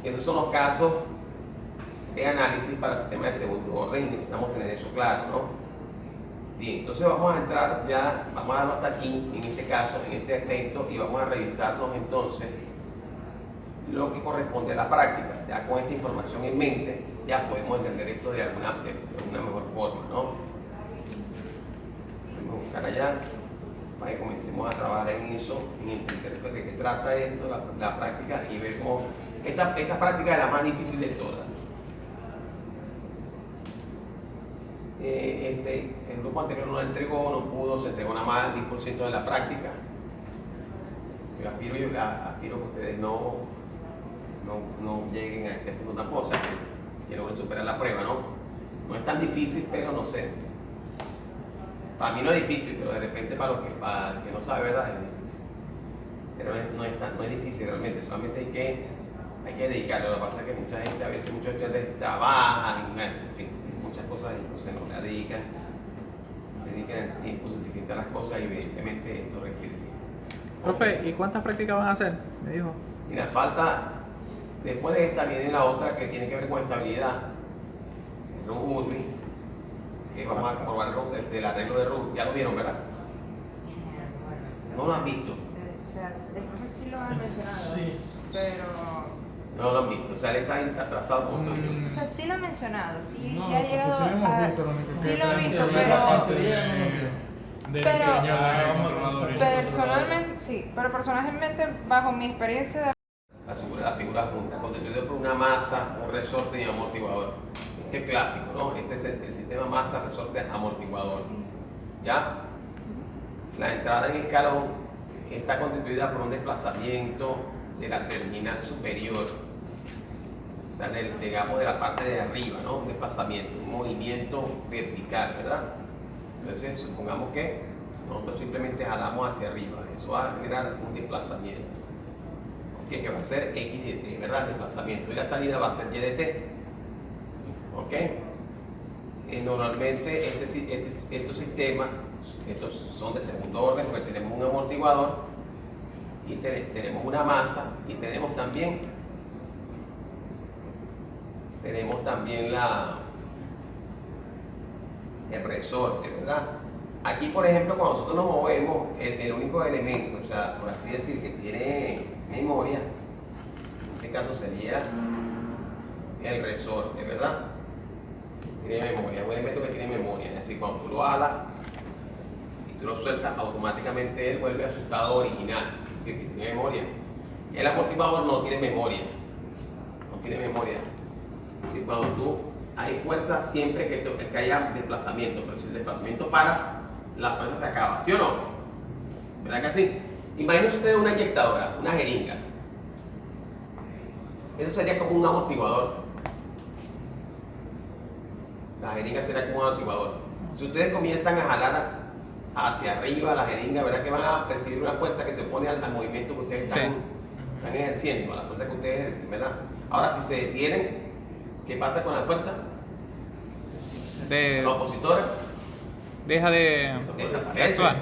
estos son los casos de análisis para sistemas de segundo orden y necesitamos tener eso claro, ¿no? Bien, entonces vamos a entrar ya, vamos a darlo hasta aquí, en este caso, en este aspecto, y vamos a revisarnos entonces lo que corresponde a la práctica. Ya con esta información en mente, ya podemos entender esto de alguna mejor forma, ¿no? Vamos a buscar allá para que comencemos a trabajar en eso, en entender de qué trata esto, la práctica, y ver cómo esta práctica es la más difícil de todas. El grupo anterior no entregó, no pudo, se entregó nada más el 10% de la práctica. Yo aspiro que ustedes no lleguen a ese punto tampoco, o sea, que logren superar la prueba, ¿no? No es tan difícil, pero no sé. Para mí no es difícil, pero de repente para el que no sabe, ¿verdad? Es difícil. Pero no es difícil realmente, solamente hay que dedicarlo. Lo que pasa es que mucha gente, a veces muchos estudiantes trabajan, en fin, muchas cosas y entonces no le dedican el tiempo suficiente a las cosas y evidentemente esto requiere tiempo. Profe, ¿y cuántas prácticas van a hacer? Me dijo. Mira, después de esta viene la otra que tiene que ver con estabilidad. Urbi, que vamos a probar el arreglo de Ruth. Ya lo vieron, ¿verdad? No lo han visto. O sea, el profe sí lo ha mencionado, Sí. pero... No lo han visto. O sea, él está atrasado con todo. O sea, sí lo ha mencionado, sí No, ya ha pues llegado sí lo hemos a... visto, lo único Sí que lo he tenemos visto, que ver la parte pero... del pero- diseño de Ah, controladores. Personalmente, sí, pero personalmente, bajo mi experiencia de... La figura junta, constituido por una masa, un resorte y un amortiguador. Este es clásico, ¿no? Este es el sistema masa, resorte, amortiguador. ¿Ya? La entrada en escalón está constituida por un desplazamiento de la terminal superior, o sea, digamos de la parte de arriba, ¿no? Un desplazamiento, un movimiento vertical, ¿verdad? Entonces, supongamos que nosotros simplemente jalamos hacia arriba, eso va a generar un desplazamiento, que va a ser X de T, ¿verdad? Desplazamiento. Y la salida va a ser Y de T. ¿Ok? Normalmente estos sistemas, estos son de segundo orden porque tenemos un amortiguador y tenemos una masa y tenemos también el resorte, ¿verdad? Aquí, por ejemplo, cuando nosotros nos movemos, el único elemento, o sea, por así decir, que tiene memoria, en este caso sería el resorte, ¿verdad? Tiene memoria, es un elemento que tiene memoria, es decir, cuando tú lo alas y tú lo sueltas, automáticamente él vuelve a su estado original, es decir, que tiene memoria. El amortiguador no tiene memoria, no tiene memoria. Es decir, cuando hay fuerza siempre que haya desplazamiento, pero si el desplazamiento para, la fuerza se acaba, ¿sí o no? ¿Verdad que sí? Imagínense ustedes una inyectadora, una jeringa. Eso sería como un amortiguador. La jeringa será como un amortiguador. Si ustedes comienzan a jalar hacia arriba la jeringa, ¿verdad que van a percibir una fuerza que se opone al movimiento que ustedes están ejerciendo, a la fuerza que ustedes ejercen, ¿verdad? Ahora, si se detienen, ¿qué pasa con la fuerza? La opositora deja de actuar.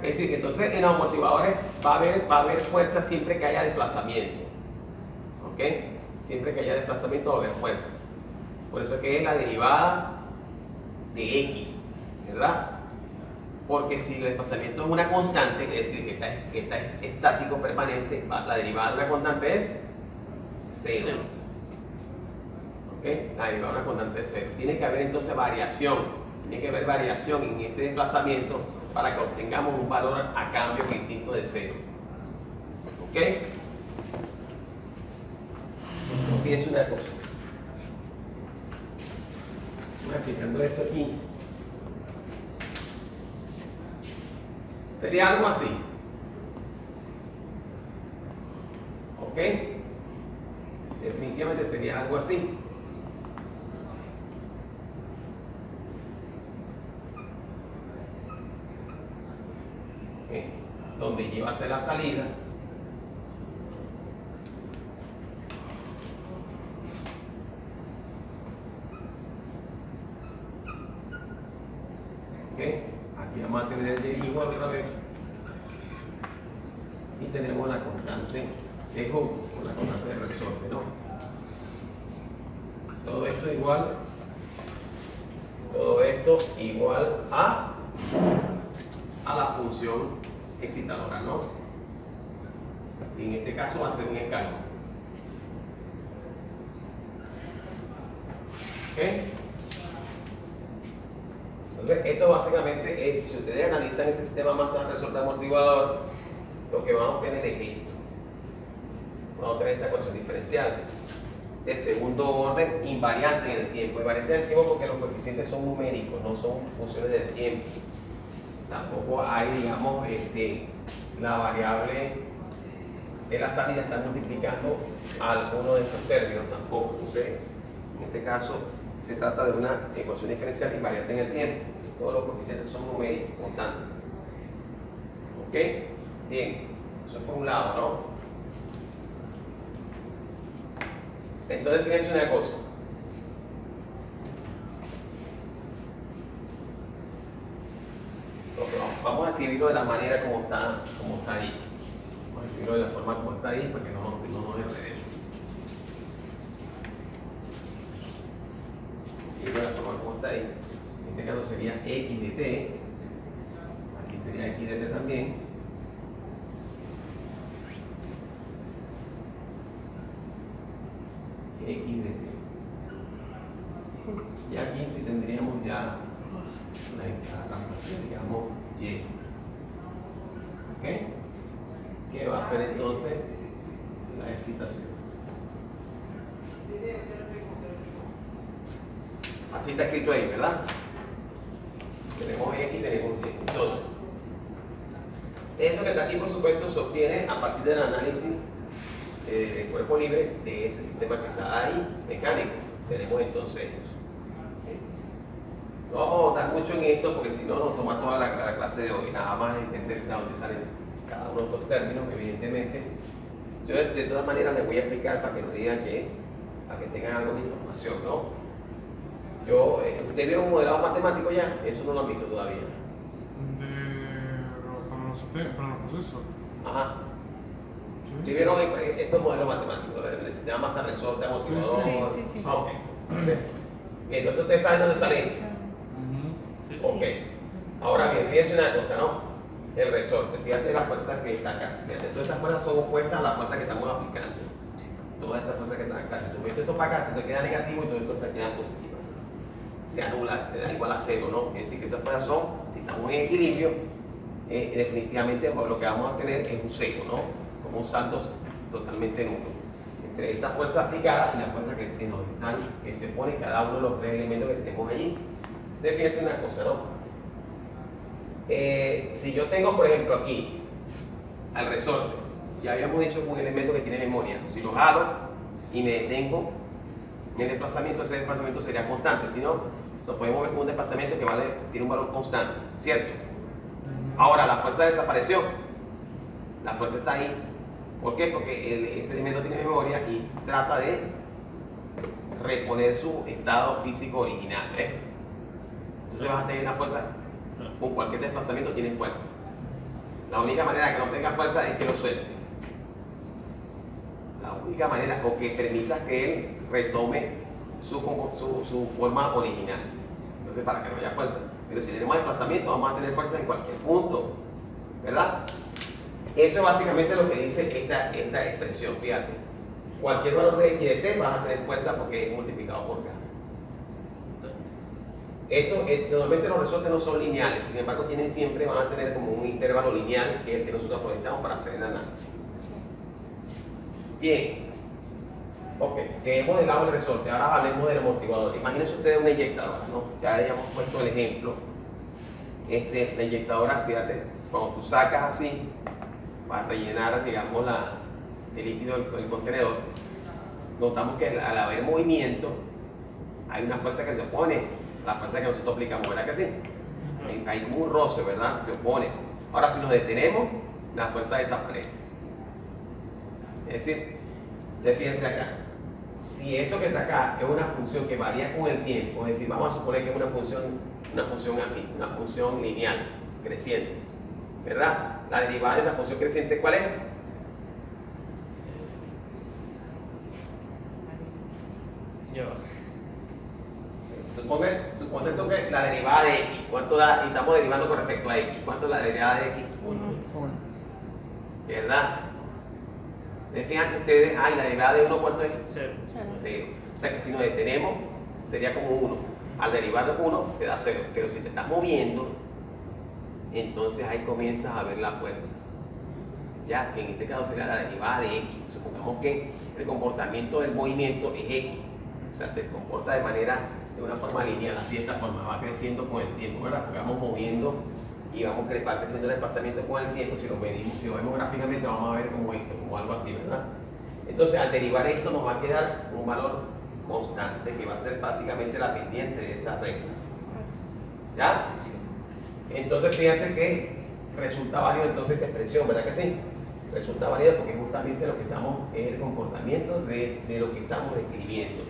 Es decir, que entonces en los amortiguadores va a haber fuerza siempre que haya desplazamiento. ¿Ok? Siempre que haya desplazamiento va a haber fuerza. Por eso es que es la derivada de X, ¿verdad? Porque si el desplazamiento es una constante, es decir, que está estático permanente, la derivada de una constante es 0. ¿Ok? La derivada de una constante es 0. Tiene que haber entonces variación. Tiene que haber variación en ese desplazamiento para que obtengamos un valor a cambio distinto de 0. ¿Ok? Fíjense una cosa. Aplicando esto aquí. Sería algo así. ¿Ok? Definitivamente sería algo así. Donde lleva a ser la salida. Aquí vamos a tener el Y igual otra vez. Y tenemos la constante de Hooke, con la constante de resorte, ¿no? Todo esto igual a la función excitadora, ¿no? Y en este caso va a ser un escalón. ¿Ok? Entonces, esto básicamente es, si ustedes analizan ese sistema masa resorte amortiguador, lo que vamos a obtener es esto. Vamos a obtener esta ecuación diferencial de segundo orden invariante en el tiempo. Invariante en el tiempo porque los coeficientes son numéricos, no son funciones del tiempo. Tampoco hay, digamos, la variable de la salida está multiplicando a alguno de estos términos tampoco. Entonces, en este caso, se trata de una ecuación diferencial invariante en el tiempo. Todos los coeficientes son numéricos, constantes. ¿Ok? Bien, eso es por un lado, ¿no? Entonces, fíjense una cosa. Vamos a escribirlo de la manera como está ahí. Vamos a escribirlo de la forma como está ahí para que no nos enredemos. Escribirlo de la forma como está ahí. En este caso sería X de T. Aquí sería X de T también. X de T. Y aquí sí tendríamos ya la salida, digamos, Y. ¿Ok? ¿Qué va a ser entonces la excitación? Así está escrito ahí, ¿verdad? Tenemos X y tenemos Y. Entonces, esto que está aquí, por supuesto, se obtiene a partir del análisis de cuerpo libre de ese sistema que está ahí, mecánico. Tenemos entonces esto. No vamos a votar mucho en esto porque si no nos toma toda la clase de hoy, nada más entender de dónde salen cada uno de estos términos, evidentemente. Yo de todas maneras les voy a explicar para que nos digan para que tengan algo de información, ¿no? ¿Ustedes vieron un modelado matemático ya? Eso no lo han visto todavía. Para los procesos. Ajá. ¿Sí vieron estos modelos matemáticos? El sistema masa resorte, amortiguador. Sí. Ah, ok. Entonces ustedes saben dónde sale eso. Ok. Ahora bien, fíjense una cosa, ¿no? El resorte, fíjate la fuerza que está acá. Fíjate, todas estas fuerzas son opuestas a la fuerza que estamos aplicando. Todas estas fuerzas que están acá. Si tú metes esto para acá, te queda negativo y todo esto se queda positivo. Se anula, te da igual a cero, ¿no? Es decir, que esas fuerzas son, si estamos en equilibrio, definitivamente lo que vamos a tener es un cero, ¿no? Como un saldo totalmente nulo. Entre esta fuerza aplicada y la fuerza que se pone cada uno de los tres elementos que tenemos allí. Entonces, fíjense una cosa, ¿no? Si yo tengo, por ejemplo, aquí al resorte, ya habíamos dicho un elemento que tiene memoria. Si lo jalo y me detengo en el desplazamiento, ese desplazamiento sería constante. Si no, se puede mover con un desplazamiento que tiene un valor constante, ¿cierto? Ahora, la fuerza desapareció. La fuerza está ahí. ¿Por qué? Porque ese elemento tiene memoria y trata de reponer su estado físico original. Entonces vas a tener una fuerza, con cualquier desplazamiento tiene fuerza. La única manera de que no tenga fuerza es que lo suelte. La única manera, o que permita que él retome su forma original. Entonces, para que no haya fuerza. Pero si tenemos desplazamiento, vamos a tener fuerza en cualquier punto, ¿verdad? Eso es básicamente lo que dice esta expresión, fíjate. Cualquier valor de x de t vas a tener fuerza porque es multiplicado por k. Normalmente los resortes no son lineales, sin embargo van a tener como un intervalo lineal que es el que nosotros aprovechamos para hacer el análisis. Bien, ok, que hemos modelado el resorte, ahora hablemos del amortiguador. Imagínense ustedes una inyectadora, ¿no? Ya hayamos puesto el ejemplo. La inyectadora, fíjate, cuando tú sacas así, para rellenar, digamos, el líquido del contenedor, notamos que al haber movimiento, hay una fuerza que se opone a la fuerza que nosotros aplicamos, ¿verdad que sí? Hay como un roce, ¿verdad? Se opone. Ahora, si nos detenemos, la fuerza desaparece. Es decir, fíjate acá, si esto que está acá es una función que varía con el tiempo, es decir, vamos a suponer que es una función afín, una función lineal, creciente, ¿verdad? La derivada de esa función creciente, ¿cuál es? Ya va. Supone tú que la derivada de x, ¿cuánto da? Y estamos derivando con respecto a x. ¿Cuánto es la derivada de x? 1. ¿Verdad? Fíjense ustedes, la derivada de 1, ¿cuánto es? 0. 0. O sea que si nos detenemos, sería como 1. Al derivar de 1, te da 0. Pero si te estás moviendo, entonces ahí comienzas a ver la fuerza. Ya, en este caso sería la derivada de x. Supongamos que el comportamiento del movimiento es x. O sea, se comporta de una forma lineal, así de esta forma, va creciendo con el tiempo, ¿verdad? Porque vamos moviendo y va creciendo el desplazamiento con el tiempo. Si lo medimos, si lo vemos gráficamente, vamos a ver como esto, como algo así, ¿verdad? Entonces, al derivar esto, nos va a quedar un valor constante que va a ser prácticamente la pendiente de esa recta. ¿Ya? Entonces, fíjate que resulta válido entonces esta expresión, ¿verdad que sí? Resulta válido porque justamente lo que estamos es el comportamiento de lo que estamos describiendo.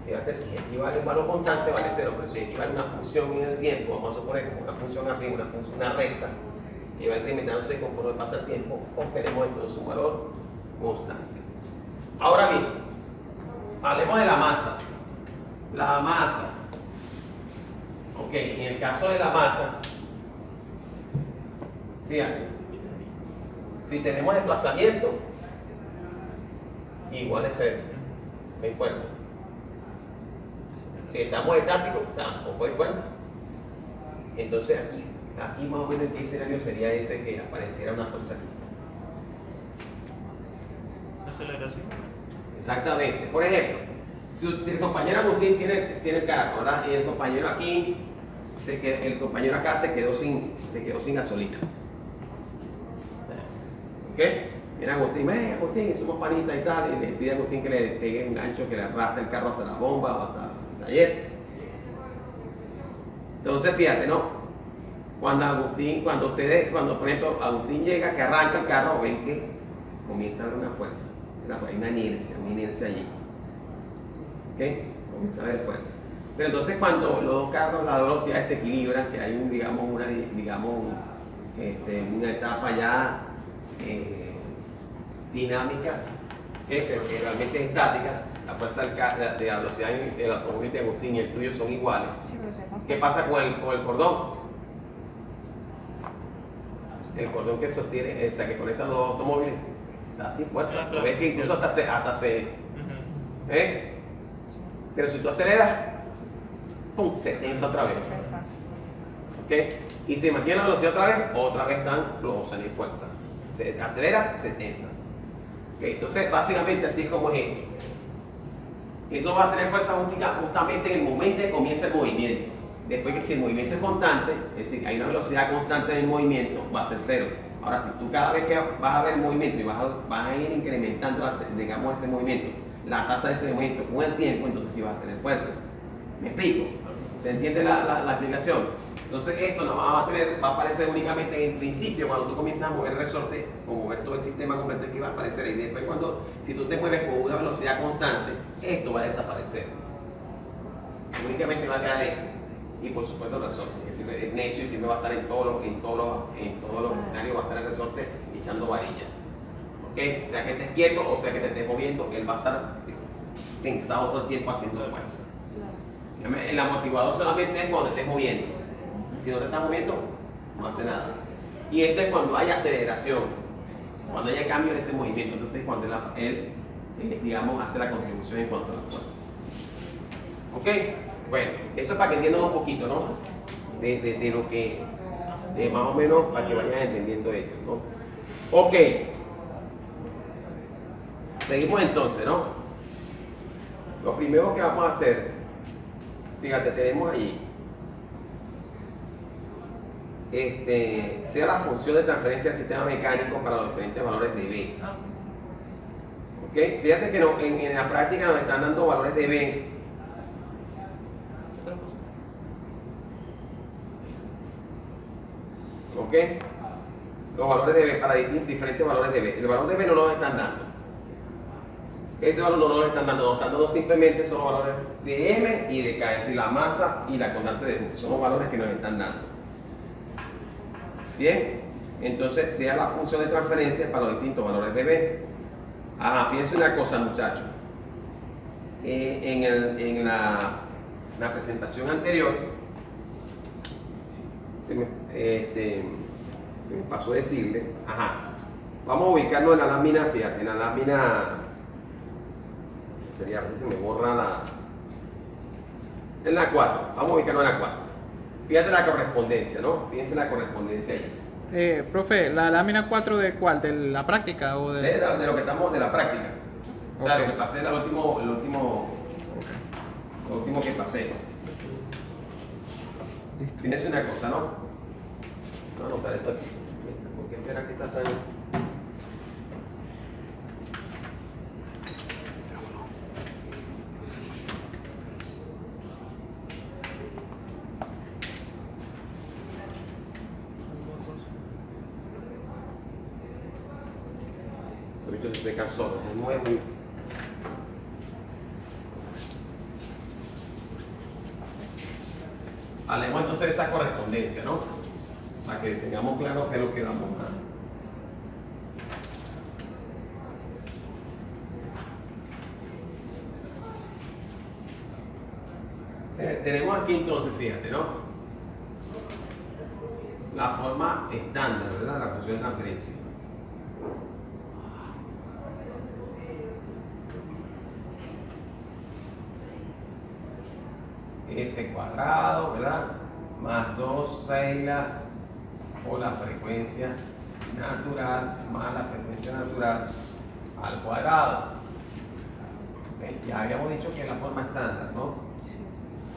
Fíjate, si equivale un valor constante, vale 0, pero si equivale una función en el tiempo, vamos a suponer como una función afín, una recta, que va incrementándose conforme pasa el tiempo, obtenemos entonces un valor constante. Ahora bien, hablemos de la masa. La masa. Ok, en el caso de la masa, fíjate, si tenemos desplazamiento, igual es 0, no hay fuerza. Si estamos estáticos, tampoco hay fuerza. Entonces aquí más o menos en qué escenario sería ese que apareciera una fuerza aquí. Aceleración. Exactamente. Por ejemplo, si el compañero Agustín tiene el carro, ¿verdad? Y el compañero aquí, el compañero acá se quedó sin gasolina. ¿Ok? Viene Agustín, Agustín, somos panitas y tal, y le pide a Agustín que le pegue un gancho que le arrastre el carro hasta la bomba o hasta el taller. Entonces, fíjate, ¿no? Cuando por ejemplo, Agustín llega, que arranca el carro, ven que comienza a haber una fuerza, ¿verdad? Hay una inercia allí. ¿Ok? Comienza a haber fuerza. Pero entonces cuando los dos carros, las dos velocidades se equilibran, que hay una etapa ya dinámica, que realmente es estática, la fuerza de la velocidad del automóvil de Agustín y el tuyo son iguales. Sí, pero se ¿Qué pasa con el cordón? El cordón que sostiene, o sea, que conecta los dos automóviles, está sin fuerza. Ah, claro, Ves que incluso hasta se Ujú. ¿eh? Pero si tú aceleras, ¡pum!, se tensa otra vez. ¿Ok? Y si mantiene la velocidad otra vez están flojos, no hay fuerza. Se acelera, se tensa. ¿Ok? Entonces, básicamente así es como es esto. Eso va a tener fuerza justamente en el momento que comienza el movimiento. Después que si el movimiento es constante, es decir, hay una velocidad constante del movimiento, va a ser cero. Ahora, si tú cada vez que vas a ver movimiento y vas a ir incrementando, digamos, ese movimiento, la tasa de ese movimiento con el tiempo, entonces sí vas a tener fuerza. ¿Me explico? ¿Se entiende la explicación? Entonces esto no va a aparecer únicamente en el principio, cuando tú comienzas a mover el resorte o mover todo el sistema completo, aquí va a aparecer. Y después si tú te mueves con una velocidad constante, esto va a desaparecer. Únicamente va a quedar este. Y por supuesto el resorte, que siempre es necio y siempre va a estar en todos los escenarios, va a estar el resorte echando varilla. ¿Ok? Sea que estés quieto o sea que te estés moviendo, él va a estar tensado todo el tiempo haciendo fuerza. El amortiguador solamente es cuando te estés moviendo. Si no te estás moviendo, no hace nada. Y esto es cuando hay aceleración, cuando haya cambio en ese movimiento. Entonces es cuando él digamos, hace la contribución en cuanto a la fuerza. ¿Ok? Bueno, eso es para que entiendan un poquito, ¿no? De lo que, más o menos, para que vayan entendiendo esto, ¿no? Ok. Seguimos entonces, ¿no? Lo primero que vamos a hacer, fíjate, tenemos allí, sea la función de transferencia del sistema mecánico para los diferentes valores de B. ¿Ok? Fíjate que en la práctica nos están dando valores de B. ¿Ok? Los valores de B para diferentes valores de B. El valor de B no nos están dando. Ese valor no nos lo están dando. Nos están dando simplemente son los valores de M y de K. Es decir, la masa y la constante de Joule. Son los valores que nos están dando. Bien. Entonces, sea la función de transferencia para los distintos valores de B. Fíjense una cosa, muchachos. En la presentación anterior, se me pasó decirle, vamos a ubicarnos en la lámina, fíjate, en la lámina, sería, a ver si se me borra en la 4, vamos a ubicarnos en la 4. Fíjate la correspondencia, ¿no? Fíjense la correspondencia ahí. Profe, ¿la lámina 4 de cuál? ¿De la práctica o de...? De lo que estamos, de la práctica. O sea, Ok. lo que pasé, lo último que pasé. Listo. Fíjense una cosa, ¿no? Vamos a anotar esto aquí. ¿Por qué será que está tan...? Estos se secan solos, es nuevo. Hablemos entonces de esa correspondencia, ¿no? Para que tengamos claro qué es lo que vamos a... tenemos aquí entonces, fíjate, ¿no? La forma estándar, ¿verdad? La función de transferencia. S cuadrado, ¿verdad? Más 2 Seilas por la frecuencia natural más la frecuencia natural al cuadrado. ¿Okay? Ya habíamos dicho que es la forma estándar, ¿no?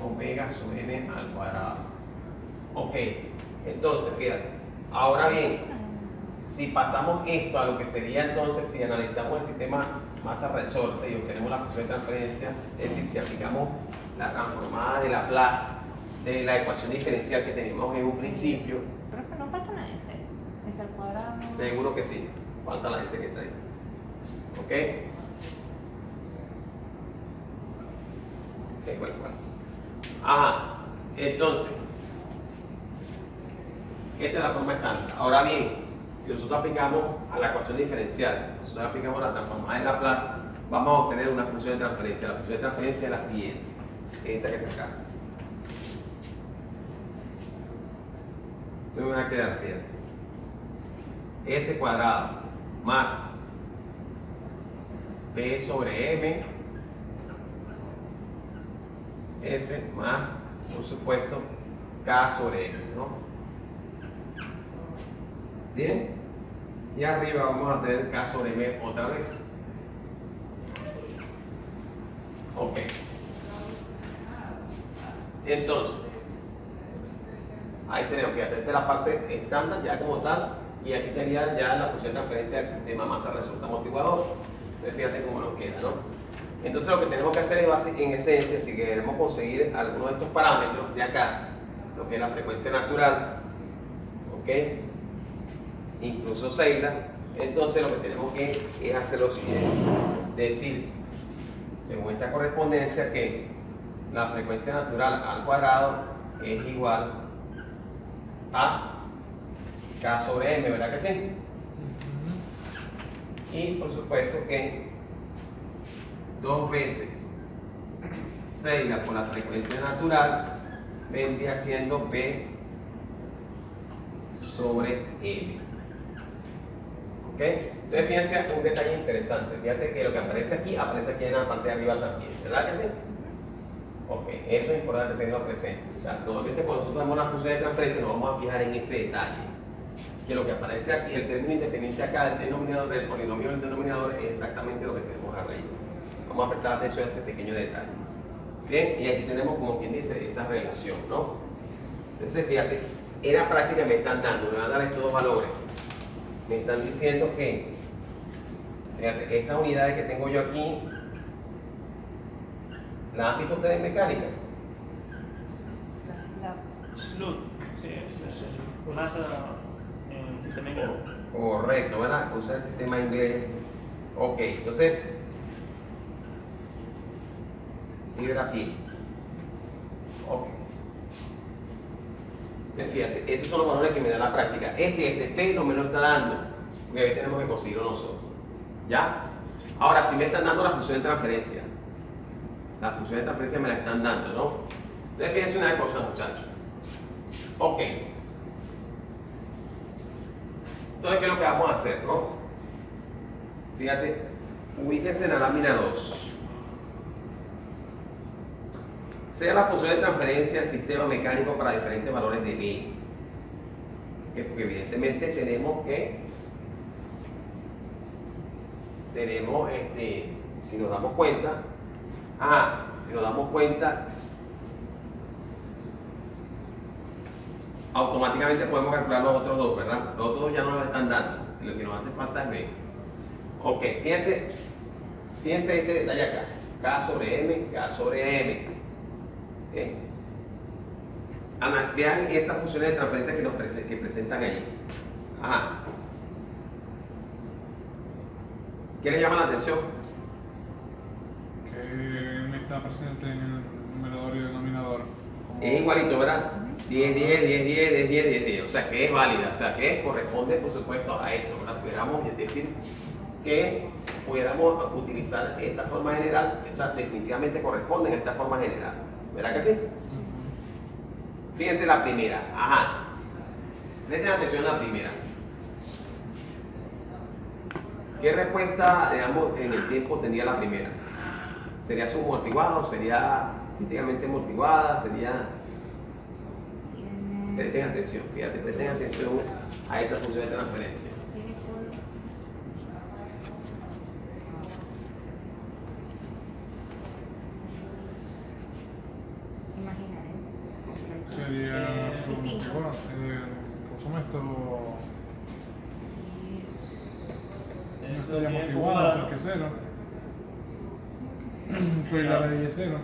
Omega sub n al cuadrado. Ok, entonces fíjate, ahora bien, si pasamos esto a lo que sería entonces, si analizamos el sistema masa-resorte y obtenemos la función de transferencia, es decir, si aplicamos la transformada de Laplace de la ecuación diferencial que teníamos en un principio. Pero es que no falta una S. Es al cuadrado. Seguro que sí, falta la S que está ahí. ¿Ok? Igual. Ajá, entonces, esta es la forma estándar. Ahora bien, si nosotros aplicamos a la ecuación diferencial, nosotros aplicamos la transformada en Laplace, vamos a obtener una función de transferencia. La función de transferencia es la siguiente, esta que está acá. Me voy a quedar, fíjate, S cuadrado más B sobre M, S más, por supuesto, K sobre M, ¿no? Bien, y arriba vamos a tener K sobre M otra vez. Ok. Entonces, ahí tenemos, fíjate, esta es la parte estándar ya como tal, y aquí tenía ya la función de transferencia del sistema masa resulta amortiguador. Entonces fíjate cómo nos queda, ¿no? Entonces lo que tenemos que hacer es, en esencia, si queremos conseguir alguno de estos parámetros de acá, lo que es la frecuencia natural, ¿ok? Incluso Seidel, entonces lo que tenemos que es hacer lo siguiente, decir, según esta correspondencia, que la frecuencia natural al cuadrado es igual a K sobre M, ¿verdad que sí? Y por supuesto que 2 veces Seidel por la frecuencia natural vendría siendo B sobre M. ¿Ok? Entonces fíjense un detalle interesante. Fíjate que lo que aparece aquí en la parte de arriba también, ¿verdad que sí? Ok, eso es importante tenerlo presente. O sea, normalmente cuando nosotros damos una función de transferencia nos vamos a fijar en ese detalle. Que lo que aparece aquí, el término independiente acá del denominador, del polinomio del denominador, es exactamente lo que tenemos arriba. Vamos a prestar atención a ese pequeño detalle. Bien, y aquí tenemos, como quien dice, esa relación, ¿no? Entonces, fíjate, en la práctica me están dando, me van a dar estos dos valores. Me están diciendo que, fíjate, estas unidades que tengo yo aquí, ¿las han visto ustedes en mecánica? Slut, sí, es masa en sistema inglés. Correcto, ¿verdad? Usa el sistema inglés. Ok, entonces, fibra aquí. Ok. Fíjate, esos son los valores que me da la práctica. P no me lo está dando, porque tenemos que conseguirlo nosotros. ¿Ya? Ahora, si me están dando la función de transferencia, la función de transferencia me la están dando, ¿no? Entonces, fíjense una cosa, muchachos. Ok. Entonces, ¿qué es lo que vamos a hacer, no? Fíjate, ubíquense en la lámina 2. Sea la función de transferencia del sistema mecánico para diferentes valores de B. Porque evidentemente si nos damos cuenta, automáticamente podemos calcular los otros dos, ¿verdad? Los otros dos ya no nos están dando, lo que nos hace falta es B. Ok, fíjense este detalle acá, K sobre M, K sobre M. ¿Okay? Vean esas funciones de transferencia que presentan allí. Ajá. ¿Qué les llama la atención? Que M está presente en el numerador y el denominador. Es igualito, ¿verdad? 10, 10, 10, 10, 10, 10, 10, 10. O sea, que es válida, o sea, que corresponde, por supuesto, a esto, ¿verdad? Pudiéramos decir que pudiéramos utilizar esta forma general, esas definitivamente corresponden a esta forma general. ¿Verdad que sí? Sí. Fíjense la primera. Ajá. Presten atención a la primera. ¿Qué respuesta, digamos, en el tiempo tendría la primera? ¿Sería subamortiguada o sería íntegramente amortiguada? ¿Sería...? Presten atención, fíjate, presten atención a esa función de transferencia. Sería su. Distinto. Bueno, ¿cómo se llama esto? No estaría amortiguada porque es cero. Soy la ley de cero.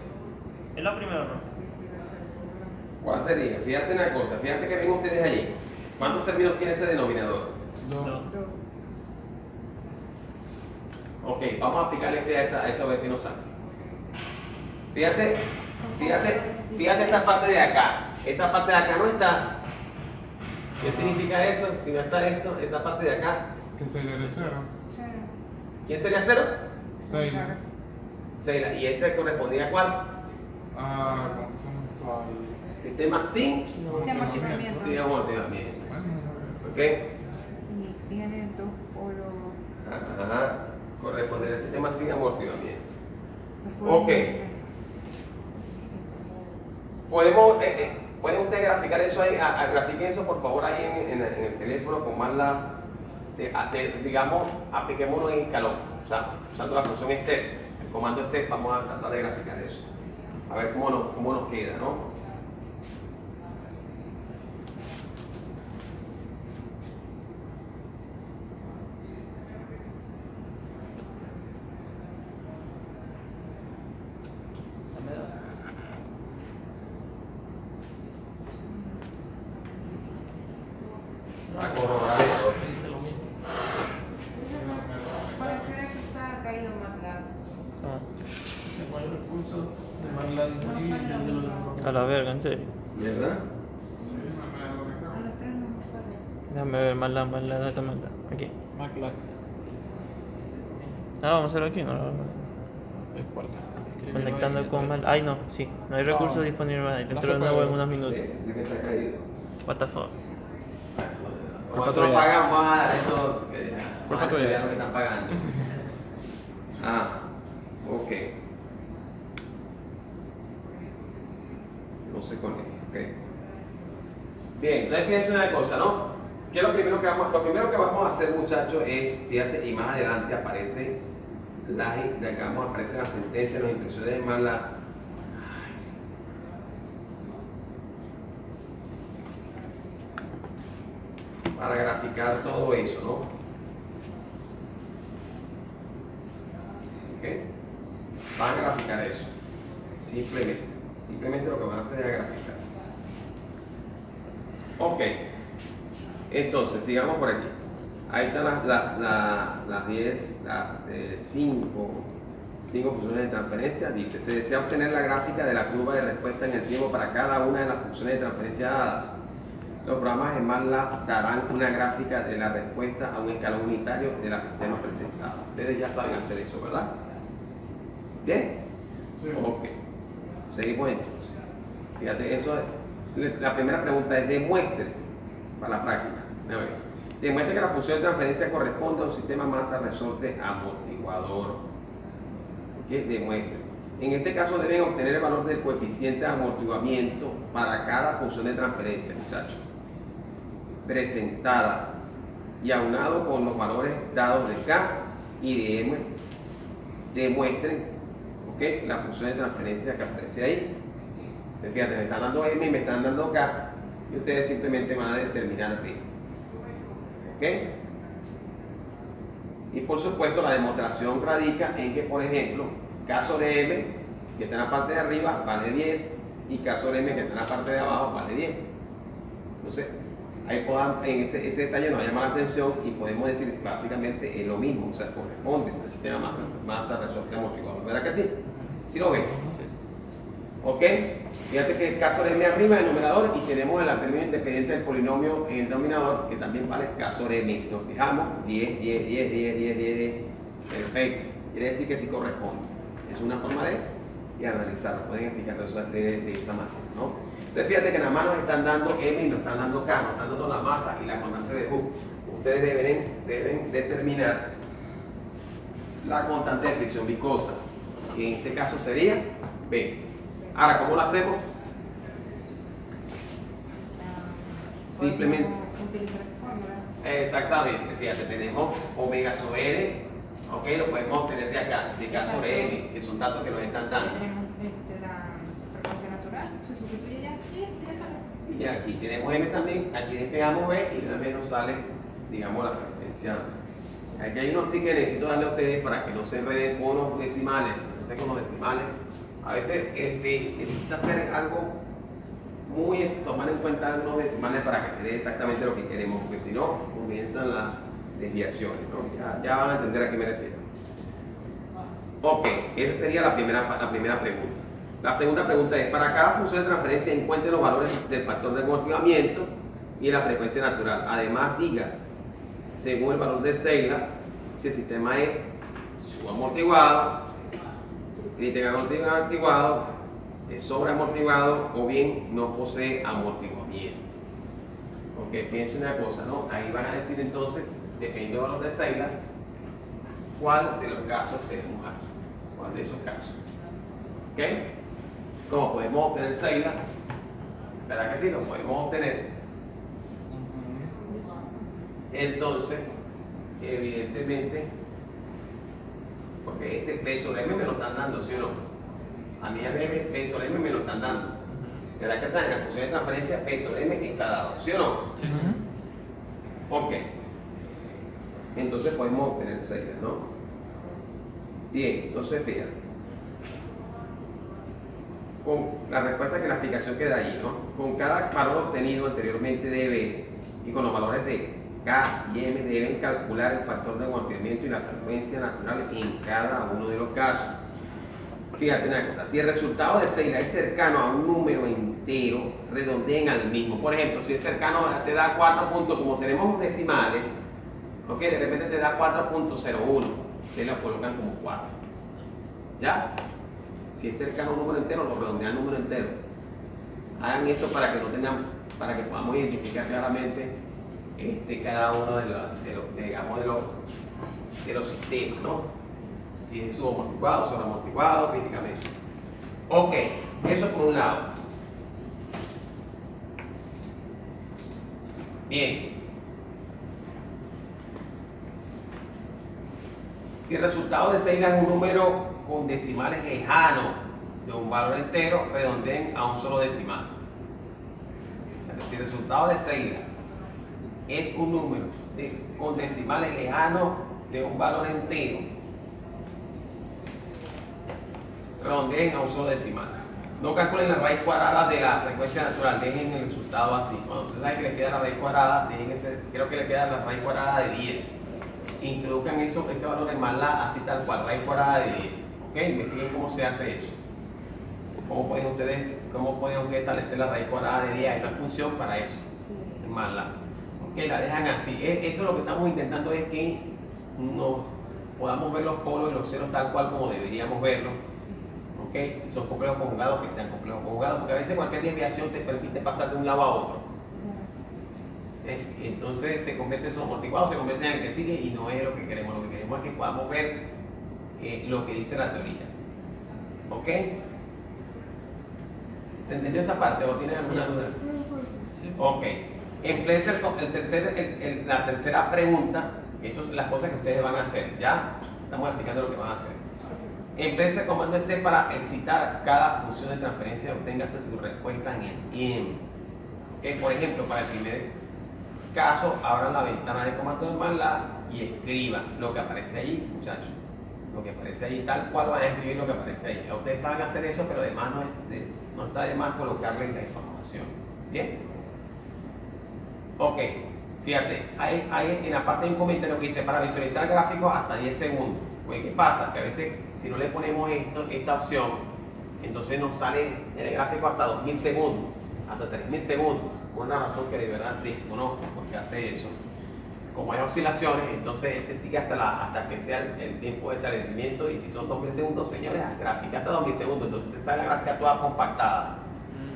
Es la primera, ¿no? ¿Cuál sería? Fíjate una cosa, fíjate que ven ustedes allí. ¿Cuántos términos tiene ese denominador? Dos. No. Ok, vamos a aplicarle a eso a ver qué nos sale. Fíjate esta parte de acá. Esta parte de acá no está. ¿Qué significa eso? Si no está esto, esta parte de acá. Que sería de 0. ¿Quién sería 0? 6. Seila. ¿Y ese correspondía a cuál? ¿Cómo se llama esto ahí? Sistema sin amortiguamiento. sin amortiguamiento. ¿Ok? Y tiene dos polos. Ajá. Correspondería al sistema sin amortiguamiento. Dos polos Ok. diferentes. ¿Pueden ustedes graficar eso ahí? Grafiquen eso por favor ahí en el teléfono con más digamos, apliquémonos en escalón. O sea, usando la función step, el comando step, vamos a tratar de graficar eso. A ver cómo nos queda, ¿no? A corroborar eso. Dice lo mismo. Pareciera que está caído más largo. Dice, no hay recursos de MATLAB disponibles y el de los demás. A la verga, en serio. ¿Verdad? A los tres no me sale. Déjame ver MATLAB, ¿dónde está MATLAB? Aquí. MATLAB. Vamos a hacerlo aquí, no. Exporta. Conectando con MATLAB. Ay, no, sí. No hay recursos disponibles ahí. Dentro de nuevo en unos minutos. Sí que está caído. What the fuck. Como eso no pagan más, eso Por más patrulla. de lo que están pagando. Ok. No se conecta, ok. Bien, entonces fíjense una cosa, ¿no? ¿Qué es lo primero que vamos a hacer, muchachos? Es, fíjate, y más adelante aparece aparecen las sentencias, las instrucciones de MATLAB. Para graficar todo eso, ¿no? ¿Ok? Van a graficar eso. Simplemente lo que van a hacer es graficar. Ok. Entonces, sigamos por aquí. Ahí están las 5 funciones de transferencia. Dice, se desea obtener la gráfica de la curva de respuesta en el tiempo para cada una de las funciones de transferencia dadas. Los programas de MATLAB darán una gráfica de la respuesta a un escalón unitario de los sistemas presentados. Ustedes ya saben hacer eso, ¿verdad? ¿Bien? Sí. Ok. Seguimos entonces. Fíjate, la primera pregunta es demuestre, para la práctica. A ver. Demuestre que la función de transferencia corresponde a un sistema masa resorte amortiguador. ¿Ok? Demuestre. En este caso deben obtener el valor del coeficiente de amortiguamiento para cada función de transferencia, muchachos, presentada y aunado con los valores dados de K y de M. Demuestren, ¿ok?, la función de transferencia que aparece ahí. Entonces, fíjate, me están dando M y me están dando K y ustedes simplemente van a determinar B. ¿Ok? Y por supuesto la demostración radica en que, por ejemplo, K sobre M, que está en la parte de arriba, vale 10, y K sobre M, que está en la parte de abajo, vale 10. Entonces, ahí en ese detalle nos llama la atención y podemos decir básicamente es lo mismo, o sea, corresponde al sistema masa resorte amortiguador. ¿Verdad que sí? ¿Sí lo ven? ¿Ok? Fíjate que K sobre M arriba en el numerador y tenemos el término independiente del polinomio en el denominador, que también vale K sobre M. Si nos fijamos, 10, 10, 10, 10, 10, 10. Perfecto. Quiere decir que sí corresponde. Es una forma de analizarlo. Pueden explicarlo de esa manera, ¿no? Entonces fíjate que nada más nos están dando M y nos están dando K, nos están dando la masa y la constante de Hooke. Ustedes deben determinar la constante de fricción viscosa, que en este caso sería B. Ahora, ¿cómo lo hacemos? Simplemente. Utilizar esa fórmula. Exactamente, fíjate, tenemos omega sobre N, ok, lo podemos obtener de acá, de K sobre M, que son datos que nos están Ya dando. tenemos la frecuencia natural, se sustituye ya sale. Y aquí tenemos M también, aquí despegamos B y también nos sale, digamos, la frecuencia. Aquí hay unos tics que necesito darle a ustedes para que no se enreden con los decimales, no con los decimales. A veces necesita hacer algo tomar en cuenta algunos decimales para que quede exactamente lo que queremos, porque si no, comienzan las desviaciones, ¿no? Ya van a entender a qué me refiero. Ok, esa sería la primera pregunta. La segunda pregunta es, para cada función de transferencia encuentre los valores del factor de amortiguamiento y la frecuencia natural. Además, diga, según el valor de Zeiler, si el sistema es subamortiguado, amortiguado, es sobreamortiguado o bien no posee amortiguamiento. Ok, piensa una cosa, ¿no? Ahí van a decir entonces, dependiendo del valor de Zeiler, cuál de los casos tenemos aquí. ¿Cuál de esos casos? ¿Ok? ¿Cómo podemos obtener Zeiler? ¿Verdad que sí? Lo podemos obtener. Entonces, evidentemente, porque este P sobre M me lo están dando, ¿sí o no? A mí P sobre M me lo están dando. ¿Verdad que saben? En la función de transferencia P sobre M está dado, ¿sí o no? Sí, sí. Ok. Entonces podemos obtener Zeiler, ¿no? Bien, entonces fíjate. Con la respuesta que la explicación queda ahí, ¿no? Con cada valor obtenido anteriormente de B y con los valores de K y M deben calcular el factor de amortiguamiento y la frecuencia natural en cada uno de los casos. Fíjate una cosa, si el resultado de Zeiler es cercano a un número entero, redondeen al mismo. Por ejemplo, si es cercano, te da 4 puntos, como tenemos decimales, ok, de repente te da 4.01, ustedes lo colocan como 4. ¿Ya? Si es cercano a un número entero, lo redondean al número entero. Hagan eso para que no tengan, para que podamos identificar claramente cada uno de los sistemas, ¿no? Si es subamortiguado, sobreamortiguado, críticamente. Ok, eso por un lado. Bien. Si el resultado de Zeiler es un número con decimales lejanos de un valor entero, redondeen a un solo decimal. Es decir, el resultado de Zeiler es un número con decimales lejanos de un valor entero, redondeen a un solo decimal. No calculen la raíz cuadrada de la frecuencia natural, dejen el resultado así. Cuando ustedes saben que le queda la raíz cuadrada, dejen creo que le queda la raíz cuadrada de 10. Introduzcan ese valor en MATLAB así tal cual, raíz cuadrada de 10. ¿Ok? Investiguen cómo se hace eso. ¿Cómo pueden ustedes establecer la raíz cuadrada de 10? Hay una función para eso, en MATLAB. ¿Ok? La dejan así. Eso lo que estamos intentando es que podamos ver los polos y los ceros tal cual como deberíamos verlos. ¿Ok? Si son complejos conjugados, que sean complejos conjugados, porque a veces cualquier desviación te permite pasar de un lado a otro. Entonces se convierte en amortiguado, se convierte en el que sigue y no es lo que queremos. Lo que queremos es que podamos ver lo que dice la teoría. ¿Ok? ¿Se entendió esa parte o tienen alguna duda? Sí. Ok. La tercera pregunta, estas son las cosas que ustedes van a hacer, ¿ya? Estamos explicando lo que van a hacer. Empiece el comando para excitar cada función de transferencia, obtenga sus respuestas en el tiempo. ¿Okay? Por ejemplo, para el primer caso, abran la ventana de comando de MATLAB y escriban lo que aparece ahí, muchachos. Lo que aparece ahí, tal cual van a escribir lo que aparece ahí. Ya ustedes saben hacer eso, pero además no está de más colocarles la información. ¿Bien? Ok, fíjate, hay en la parte de un comentario que dice para visualizar el gráfico hasta 10 segundos. Pues, ¿qué pasa? Que a veces si no le ponemos esta opción, entonces nos sale en el gráfico hasta 2000 segundos, hasta 3000 segundos. Por una razón que de verdad desconozco porque hace eso. Como hay oscilaciones, entonces este sigue hasta que sea el tiempo de establecimiento, y si son 2000 segundos, señores, la gráfica hasta 2000 segundos, entonces te sale la gráfica toda compactada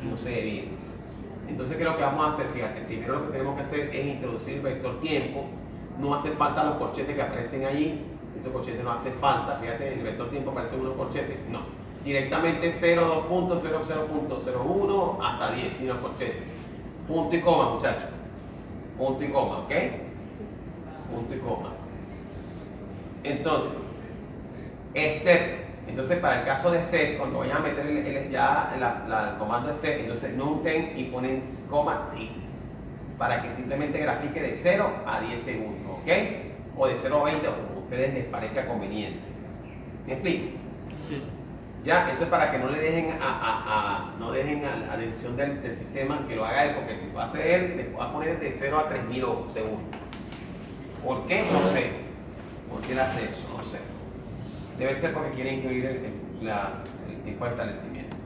y no se ve bien. Entonces, ¿qué es lo que vamos a hacer? Fíjate, primero lo que tenemos que hacer es introducir el vector tiempo. No hace falta los corchetes que aparecen allí, esos corchetes no hacen falta. Fíjate, en el vector tiempo aparecen unos corchetes, no. Directamente 0.00.01 hasta 10 sin los corchetes. Punto y coma, muchachos. Punto y coma, ¿ok? Punto y coma. Entonces, step. Entonces, para el caso de step, cuando vayan a meter el comando step, entonces nunten y ponen coma t, para que simplemente grafique de 0 a 10 segundos, ¿ok? O de 0 a 20, o como a ustedes les parezca conveniente. ¿Me explico? Sí. Ya, eso es para que no le dejen a la decisión del sistema que lo haga él, porque si lo hace él, le va a poner de 0 a 3000 segundos. ¿Por qué? No sé. ¿Por qué él hace eso? No sé. Debe ser porque quiere incluir el tipo de establecimiento.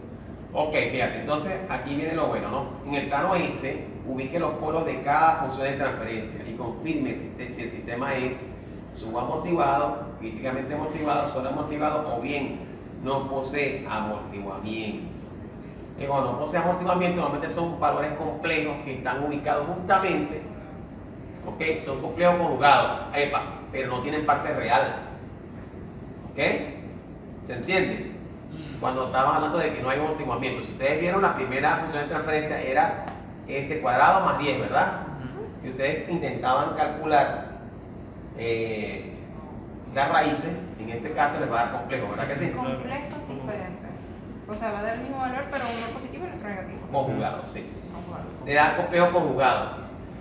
Ok, fíjate, entonces aquí viene lo bueno, ¿no? En el plano S, ubique los polos de cada función de transferencia y confirme si el sistema es subamortiguado, críticamente amortiguado, sobreamortiguado o bien no posee amortiguamiento. Y cuando no posee amortiguamiento, normalmente son valores complejos que están ubicados justamente, ¿ok? Son complejos conjugados, pero no tienen parte real. ¿Ok? ¿Se entiende? Cuando estamos hablando de que no hay amortiguamiento. Si ustedes vieron, la primera función de transferencia era S cuadrado más 10, ¿verdad? Si ustedes intentaban calcular las raíces, en ese caso les va a dar complejo, ¿verdad que sí? Complejos diferentes. O sea, va a dar el mismo valor, pero uno positivo y el otro negativo. Conjugado, sí. Conjugado. Te da complejo conjugado.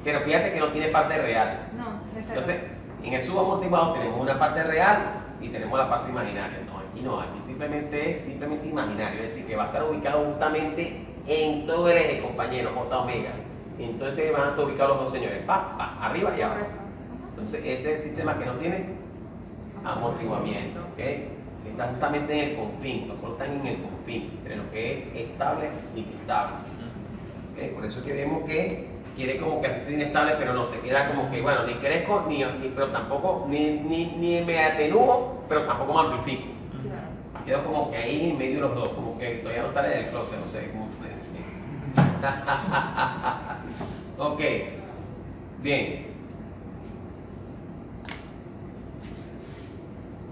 Pero fíjate que no tiene parte real. No, de cero. Entonces, en el subamortiguado tenemos una parte real y tenemos la parte imaginaria. No, aquí simplemente es imaginario, es decir, que va a estar ubicado justamente en todo el eje, compañero, J omega. Entonces van a estar ubicados los dos señores, arriba y abajo. Correcto. Entonces ese es el sistema que no tiene amortiguamiento, ¿ok? Está justamente en el confín, los polos están en el confín, entre lo que es estable y inestable. ¿Okay? Por eso que vemos que quiere como que hacerse inestable, pero no, se queda como que, bueno, ni crezco, pero tampoco, ni me atenúo, pero tampoco me amplifico. Claro. Quedo como que ahí en medio de los dos, como que todavía no sale del closet, no sé cómo pueden decir. Ok, bien.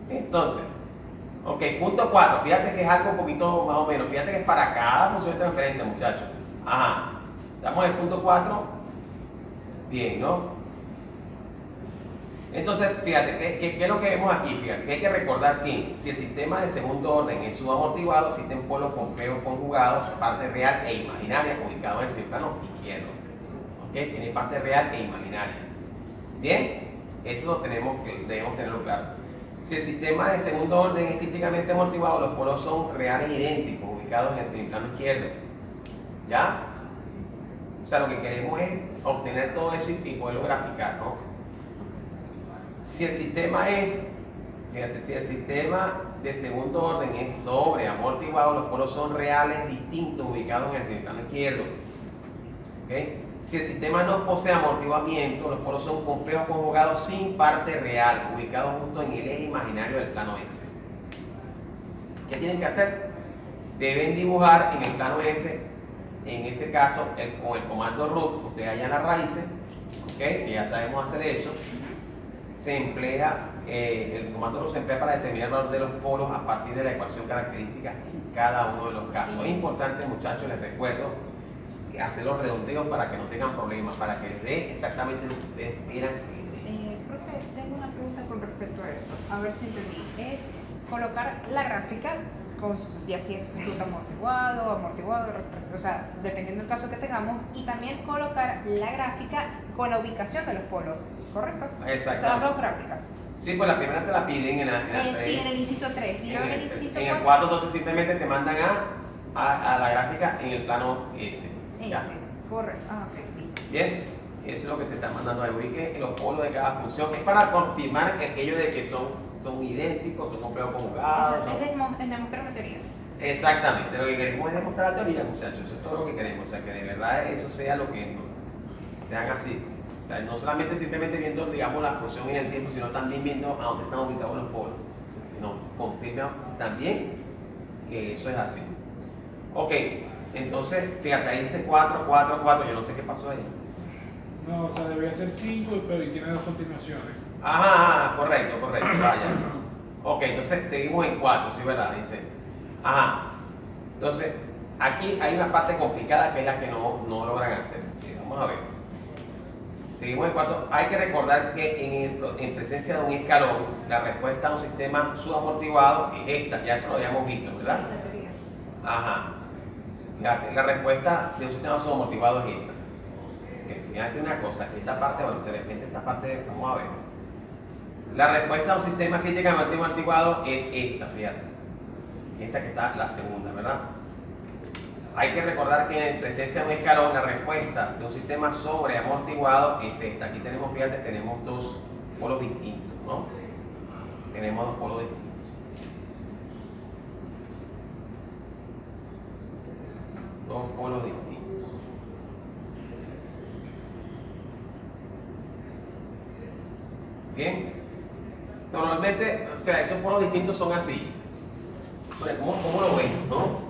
Entonces, ok, punto 4, fíjate que es algo un poquito más o menos, fíjate que es para cada función de transferencia, muchachos. Ajá, estamos en el punto 4. Bien, ¿no? Entonces, fíjate, ¿qué es lo que vemos aquí? Fíjate, que hay que recordar que si el sistema de segundo orden es subamortiguado, existen polos complejos conjugados, parte real e imaginaria, ubicados en el plano izquierdo. ¿Ok? Tiene parte real e imaginaria. Bien, eso debemos tenerlo claro. Si el sistema de segundo orden es críticamente amortiguado, los polos son reales idénticos, ubicados en el semiplano izquierdo. ¿Ya? O sea, lo que queremos es obtener todo eso y poderlo graficar, ¿no? Si el sistema es, fíjate, si el sistema de segundo orden es sobreamortiguado, los polos son reales distintos, ubicados en el semiplano izquierdo. ¿Okay? Si el sistema no posee amortiguamiento, los polos son complejos conjugados sin parte real, ubicados justo en el eje imaginario del plano S. ¿Qué tienen que hacer? Deben dibujar en el plano S, en ese caso, con el comando root, ustedes hallan las raíces, ¿okay? Que ya sabemos hacer eso. Se emplea, el comando root se emplea para determinar el valor de los polos a partir de la ecuación característica en cada uno de los casos. Es importante, muchachos, les recuerdo, hacer los redondeos para que no tengan problemas, para que les dé exactamente lo que ustedes esperan que les dé. Profe, tengo una pregunta con respecto a eso. A ver si entendí. Es colocar la gráfica, ya si es amortiguado, o sea, dependiendo del caso que tengamos, y también colocar la gráfica con la ubicación de los polos, ¿correcto? Exacto. Las dos gráficas. Sí, pues la primera te la piden en la Sí, en el inciso 3. Y luego en el inciso en el 4, entonces simplemente te mandan a la gráfica en el plano S. ¿Ya? Ese, correcto. Ah, ok, listo. Bien, eso es lo que te están mandando ahí. Ubique los polos de cada función. Es para confirmar aquello de que son idénticos, son complejos conjugados. Eso es demostrar la teoría. Exactamente, lo que queremos es demostrar la teoría, muchachos. Eso es todo lo que queremos. O sea, que de verdad eso sea lo que sean así. O sea, no solamente simplemente viendo, digamos, la función en el tiempo, sino también viendo a dónde están ubicados los polos. Nos confirma también que eso es así. Ok, entonces, fíjate, ahí dice 4, 4, 4. Yo no sé qué pasó ahí. No, o sea, debería ser 5, pero y tiene dos continuaciones. Ajá, correcto, vaya. Ok, entonces seguimos en 4, ¿sí, verdad? Dice. Ajá. Entonces, aquí hay una parte complicada que es la que no logran hacer. Vamos a ver. Seguimos en 4. Hay que recordar que en presencia de un escalón, la respuesta a un sistema subamortiguado es esta. Ya eso lo habíamos visto, ¿verdad? Sí, la teoría. Ajá. Fíjate, la respuesta de un sistema subamortiguado es esa. Fíjate una cosa, esta parte, bueno, de repente esa parte, vamos a ver. La respuesta a un sistema críticamente amortiguado es esta, fíjate. Esta que está la segunda, ¿verdad? Hay que recordar que en presencia de un escalón, la respuesta de un sistema sobreamortiguado es esta. Aquí tenemos, fíjate, tenemos dos polos distintos, ¿no? Tenemos dos polos distintos. dos polos distintos. Bien, normalmente, o sea, esos polos distintos son así. Bueno, ¿cómo lo ven, no?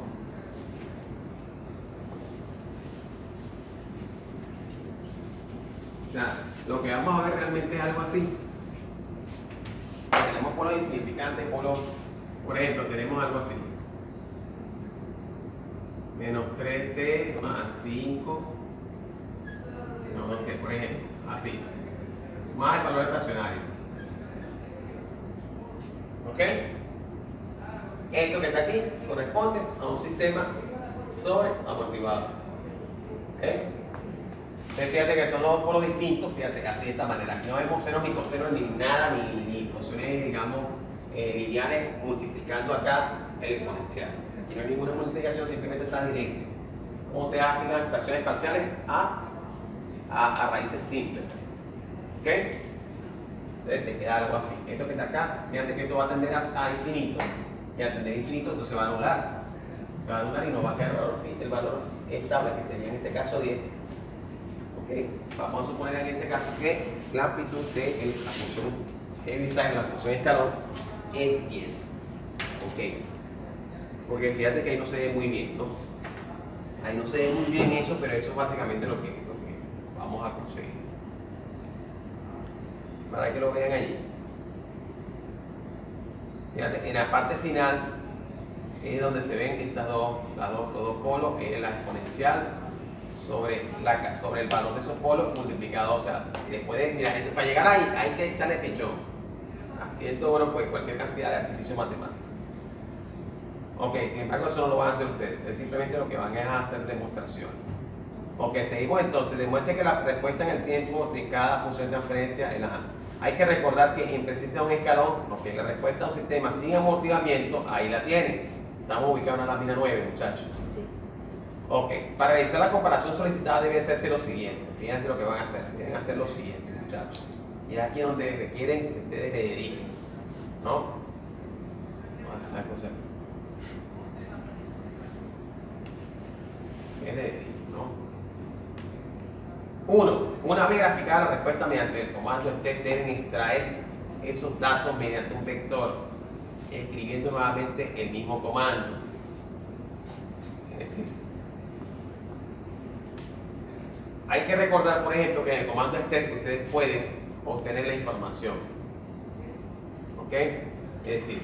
O sea, lo que vamos a ver realmente es algo así. Tenemos polos insignificantes, polos, por ejemplo, tenemos algo así. Menos 3t más 5 menos 2t, por ejemplo, así. Más el valor estacionario. ¿Ok? Esto que está aquí corresponde a un sistema sobreamortiguado. ¿Ok? Entonces fíjate que son dos polos distintos, fíjate, así de esta manera. Aquí no vemos senos ni cosenos ni nada, ni funciones, digamos, lineales multiplicando acá el exponencial. Aquí no hay ninguna multiplicación, simplemente está directo. ¿Cómo te aplican fracciones parciales a raíces simples? ¿Ok? Entonces te queda algo así. Esto que está acá, fíjate que esto va a tender a infinito, y al tender a infinito esto se va a anular. Se va a anular y nos va a quedar el valor estable, que sería en este caso 10. ¿Ok? Vamos a suponer en ese caso que la amplitud de la función Heaviside, la función escalón, es 10. ¿Ok? Porque fíjate que ahí no se ve muy bien, ¿no? Ahí no se ve muy bien eso, pero eso es básicamente lo que vamos a conseguir. Para que lo vean allí. Fíjate, en la parte final es donde se ven los dos polos, es la exponencial sobre el valor de esos polos multiplicado. O sea, después de, mira, eso, para llegar ahí hay que echarle pechón, haciendo, bueno, pues cualquier cantidad de artificio matemático. Ok, sin embargo, eso no lo van a hacer ustedes, es simplemente lo que van a hacer demostración. Ok, seguimos entonces, demuestre que la respuesta en el tiempo de cada función de transferencia es la A. Hay que recordar que en precisa un escalón, ok, la respuesta a un sistema sin amortiguamiento, ahí la tienen. Estamos ubicados en la lámina 9, muchachos. Sí. Ok, para realizar la comparación solicitada debe hacerse lo siguiente. Fíjense lo que van a hacer. Deben hacer lo siguiente, muchachos. Y es aquí donde requieren que ustedes le dediquen, ¿no? Vamos a hacer una cosa. Que le dediquen, ¿no? Uno, una vez graficada la respuesta mediante el comando step, deben extraer esos datos mediante un vector, escribiendo nuevamente el mismo comando. Es decir, hay que recordar, por ejemplo, que en el comando step ustedes pueden obtener la información. ¿Ok? Es decir,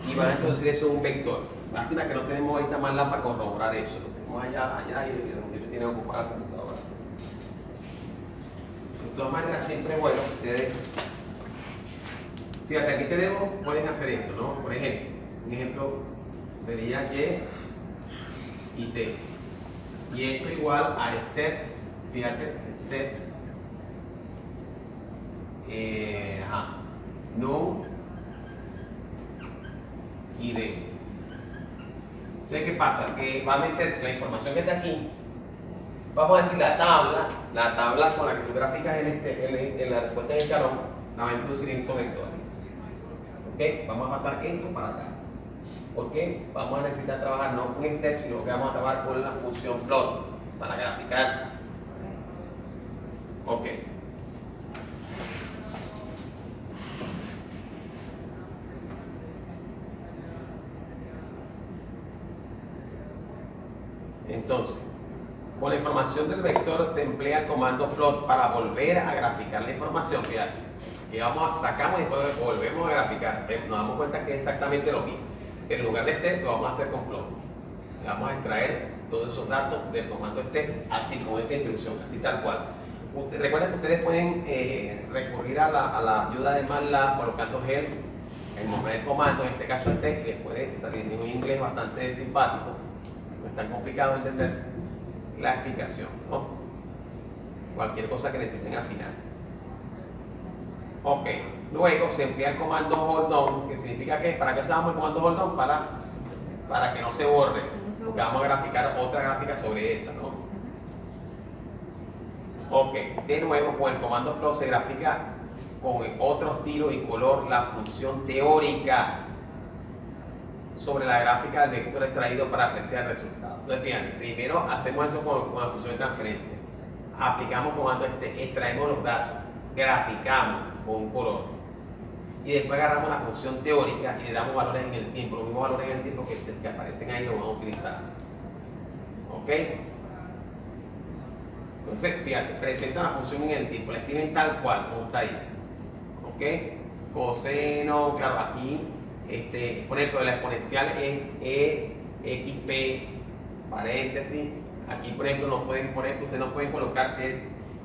y van a introducir eso en un vector. Lástima que no tenemos ahorita más lámpara para corroborar eso. Lo tenemos allá y ellos tienen que ocupar la computadora. De todas maneras, siempre es bueno que ustedes. Fíjate, aquí tenemos, pueden hacer esto, ¿no? Por ejemplo, un ejemplo sería Y y T. Y esto igual a step, fíjate, step, no y D. Entonces, ¿qué pasa? Que va a meter la información que está aquí, vamos a decir la tabla con la que tú graficas en la respuesta del escalón, la va a introducir en estos vectores. ¿Ok? Vamos a pasar esto para acá. Porque vamos a necesitar trabajar no con step, sino que vamos a trabajar con la función plot para graficar. Ok. Entonces, con la información del vector se emplea el comando plot para volver a graficar la información. Fíjate, que sacamos y después volvemos a graficar. Nos damos cuenta que es exactamente lo mismo. Pero en lugar de step lo vamos a hacer con plot. Vamos a extraer todos esos datos del comando step, así como esa instrucción, así tal cual. Recuerden que ustedes pueden recurrir a la ayuda de MATLAB colocando help en el nombre del comando, en este caso step, les puede salir en un inglés bastante simpático. No es tan complicado entender la explicación, ¿no? Cualquier cosa que necesiten al final. Ok, luego se emplea el comando hold on, que significa que, ¿para qué usamos el comando hold on? Para que no se borre, porque vamos a graficar otra gráfica sobre esa, ¿no? Ok, de nuevo con el comando plot se grafica con otro estilo y color la función teórica sobre la gráfica del vector extraído para apreciar el resultado. Entonces, fíjate, primero hacemos eso con la función de transferencia. Aplicamos comando extraemos los datos, graficamos con un color y después agarramos la función teórica y le damos valores en el tiempo, los mismos valores en el tiempo que aparecen ahí los vamos a utilizar. ¿Ok? Entonces, fíjate, presentan la función en el tiempo, la escriben tal cual, como está ahí. ¿Ok? Coseno, claro, aquí, por ejemplo, la exponencial es XP, paréntesis. Aquí, por ejemplo, no pueden poner, ustedes no pueden colocar, si es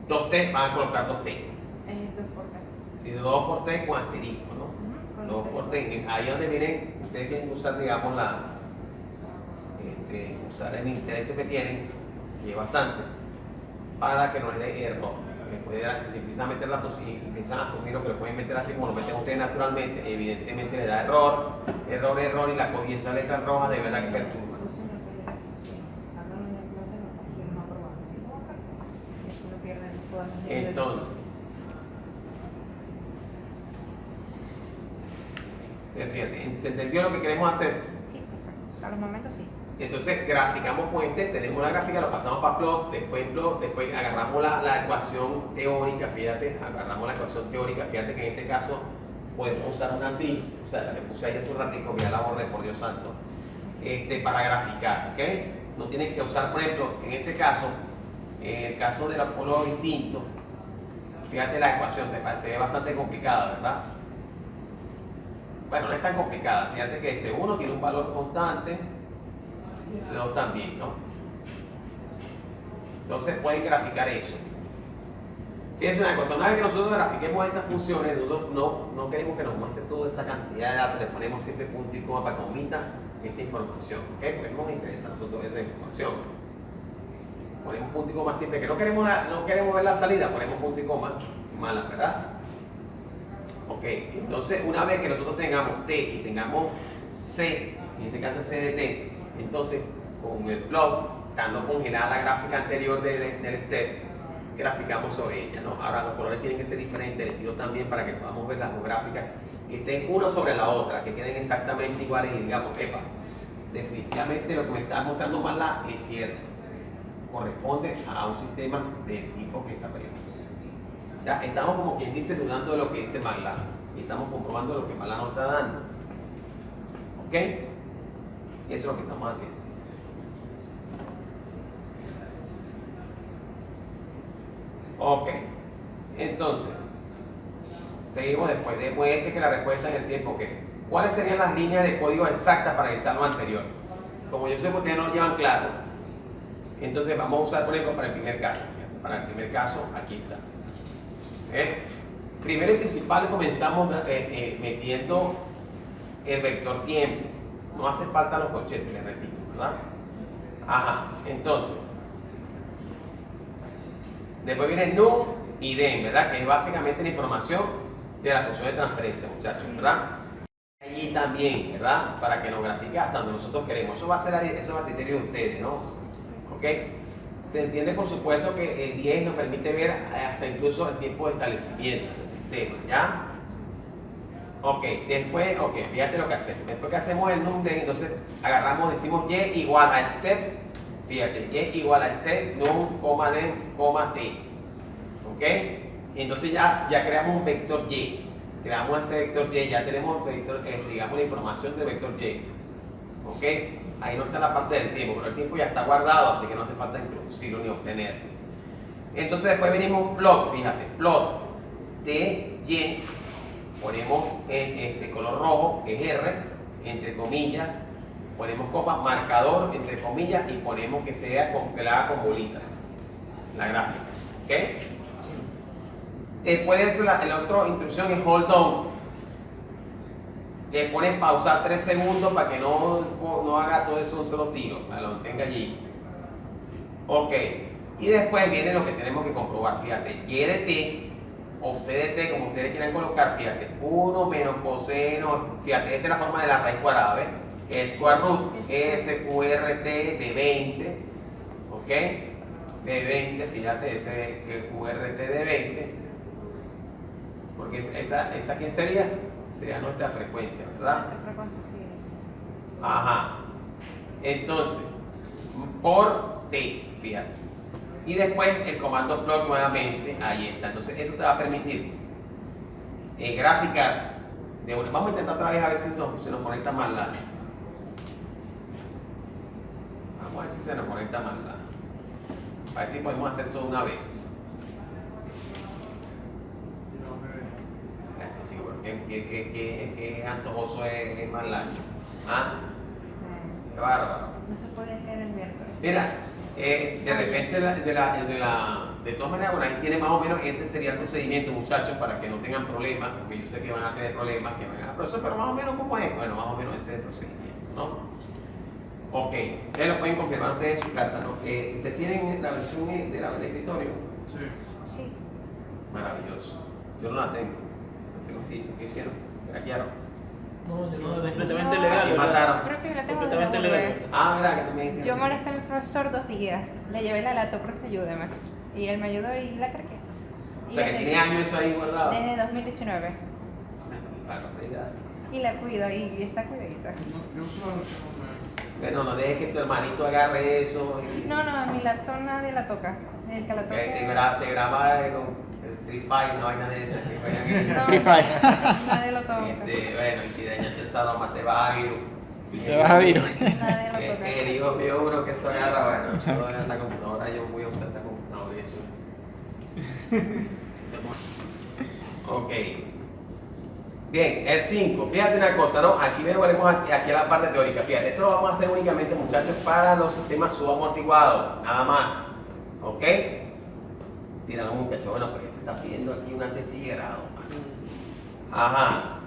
2T, van a colocar 2T. 2 por 3. Si 2 por T con asterisco, ¿no? 2 por T. Ahí donde vienen, ustedes tienen que usar, digamos, usar el intelecto que tienen, que es bastante, para que no les dé error. Si empiezan a meter datos y empiezan a asumir lo que lo pueden meter así como lo meten ustedes naturalmente, evidentemente les da error, y la y esa letra roja de verdad que perturba. Entonces, fíjate, ¿se entendió lo que queremos hacer? Sí, perfecto. A los momentos sí. Entonces graficamos con tenemos la gráfica, lo pasamos para plot, después agarramos la ecuación teórica, fíjate, fíjate que en este caso podemos usar una así, o sea, la que puse ahí hace un ratito, ya la borré, por Dios santo, para graficar, ¿ok? No tienen que usar, por ejemplo, en este caso, en el caso de los polos distintos, fíjate la ecuación, se ve bastante complicada, ¿verdad? Bueno, no es tan complicada, fíjate que S1 tiene un valor constante, y S2 también, ¿no? Entonces pueden graficar eso. Fíjense una cosa, una vez que nosotros grafiquemos esas funciones, nosotros no queremos que nos muestre toda esa cantidad de datos, le ponemos siempre punto y coma para que omita esa información, ¿ok? Porque nos interesa a nosotros esa información. Ponemos punto y coma siempre, que no queremos ver la salida, ponemos punto y coma, malas, ¿verdad? Ok, entonces una vez que nosotros tengamos T y tengamos C, en este caso C de T, entonces con el plot, estando congelada la gráfica anterior del step, graficamos sobre ella, ¿no? Ahora los colores tienen que ser diferentes, el estilo también, para que podamos ver las dos gráficas que estén una sobre la otra, que queden exactamente iguales y digamos, epa, definitivamente lo que me está mostrando Marla es cierto, corresponde a un sistema del tipo que sabemos. Ya estamos, como quien dice, dudando de lo que dice Marla y estamos comprobando lo que Marla nos está dando. ¿Ok? Y eso es lo que estamos haciendo. Ok, entonces seguimos después que la respuesta en el tiempo que ¿cuáles serían las líneas de código exactas para realizar lo anterior? Como yo sé que ustedes no lo llevan claro, entonces vamos a usar, por ejemplo, para el primer caso. Fíjate, para el primer caso, aquí está. Primero y principal comenzamos metiendo el vector tiempo. No hace falta los corchetes, les repito, ¿verdad? Ajá, entonces después viene num y den, ¿verdad? Que es básicamente la información de la función de transferencia, muchachos, ¿verdad? Allí también, ¿verdad? Para que nos grafique hasta donde nosotros queremos. Eso va a ser a criterio de ustedes, ¿no? ¿Ok? Se entiende, por supuesto, que el 10 nos permite ver hasta incluso el tiempo de establecimiento del sistema, ¿ya? Ok, después, fíjate lo que hacemos. Después que hacemos el num den, entonces agarramos, decimos y igual a step. Fíjate, y igual a num, coma, den, coma, t. ¿Ok? Y entonces ya creamos un vector y. Creamos ese vector y, ya tenemos vector, digamos, la información del vector y. ¿Ok? Ahí no está la parte del tiempo, pero el tiempo ya está guardado, así que no hace falta introducirlo ni obtenerlo. Entonces después venimos un plot, fíjate, plot de y, ponemos color rojo, que es R, entre comillas, ponemos copa, marcador, entre comillas, y ponemos que sea que la haga con bolita, la gráfica. ¿Ok? Después de eso, la otra instrucción es hold on. Le ponen pausar 3 segundos para que no haga todo eso un solo tiro, para que lo tenga allí. Ok. Y después viene lo que tenemos que comprobar, fíjate, y de t o c de t, como ustedes quieran colocar, fíjate, 1 menos coseno, fíjate, esta es la forma de la raíz cuadrada, ¿ves? Square root, SQRT de 20, ¿ok? De 20, fíjate, SQRT de 20, porque esa ¿quién sería? Sería nuestra frecuencia, ¿verdad? Nuestra frecuencia, sí. Ajá. Entonces, por T, fíjate. Y después el comando plot nuevamente, ahí está. Entonces, eso te va a permitir graficar. Vamos a intentar otra vez a ver si se nos conecta más la. Vamos a ver si se nos conecta más la. A ver si podemos hacer todo una vez. Sí, porque qué antojoso es más lancha. ¿Ah? Qué bárbaro. No se puede hacer el miércoles. Mira, de repente, de todas maneras, bueno, ahí tiene más o menos ese sería el procedimiento, muchachos, para que no tengan problemas, porque yo sé que van a tener problemas, que van a profesor, pero más o menos ¿cómo es? Bueno, más o menos ese es el procedimiento, ¿no? Ok, ustedes lo pueden confirmar ustedes en su casa, ¿no? ¿Ustedes tienen la versión del escritorio? Sí. Sí. Maravilloso. Yo no la tengo. Los felicito. ¿Qué hicieron? ¿Me hackearon? No, yo no, completamente No, legal. Y ¿verdad? mataron. Creo que yo la tengo de Completamente devolver. legal. Ah, mira, que tú me dijiste. Yo molesté a mi profesor 2 días. Le llevé la laptop, profe, ayúdeme. Y él me ayudó y la cargué. O sea, que tiene años eso ahí guardado. Desde 2019. Barbaridad. Y la cuido y está cuidadita. Yo uso la versión de... Bueno, no dejes que tu hermanito agarre eso. No, mi laptop nadie la toca. El que la toca. Te graba con Free Fire, una vaina de esas que juegan No, Free Fire. Nadie lo toca. Bueno, y si dañaste esa broma, te vas a virus. Te vas a virus. Nadie lo toca. El hijo mío uno que eso agarra, bueno, eso en la computadora, yo voy a usar esa computadora y eso. Ok. Bien, el 5, fíjate una cosa, ¿no? Aquí volvemos aquí a la parte teórica. Fíjate, esto lo vamos a hacer únicamente, muchachos, para los sistemas subamortiguados, nada más. ¿Ok? Dirán los muchachos, bueno, pues este está pidiendo aquí una tesis de grado. Ajá.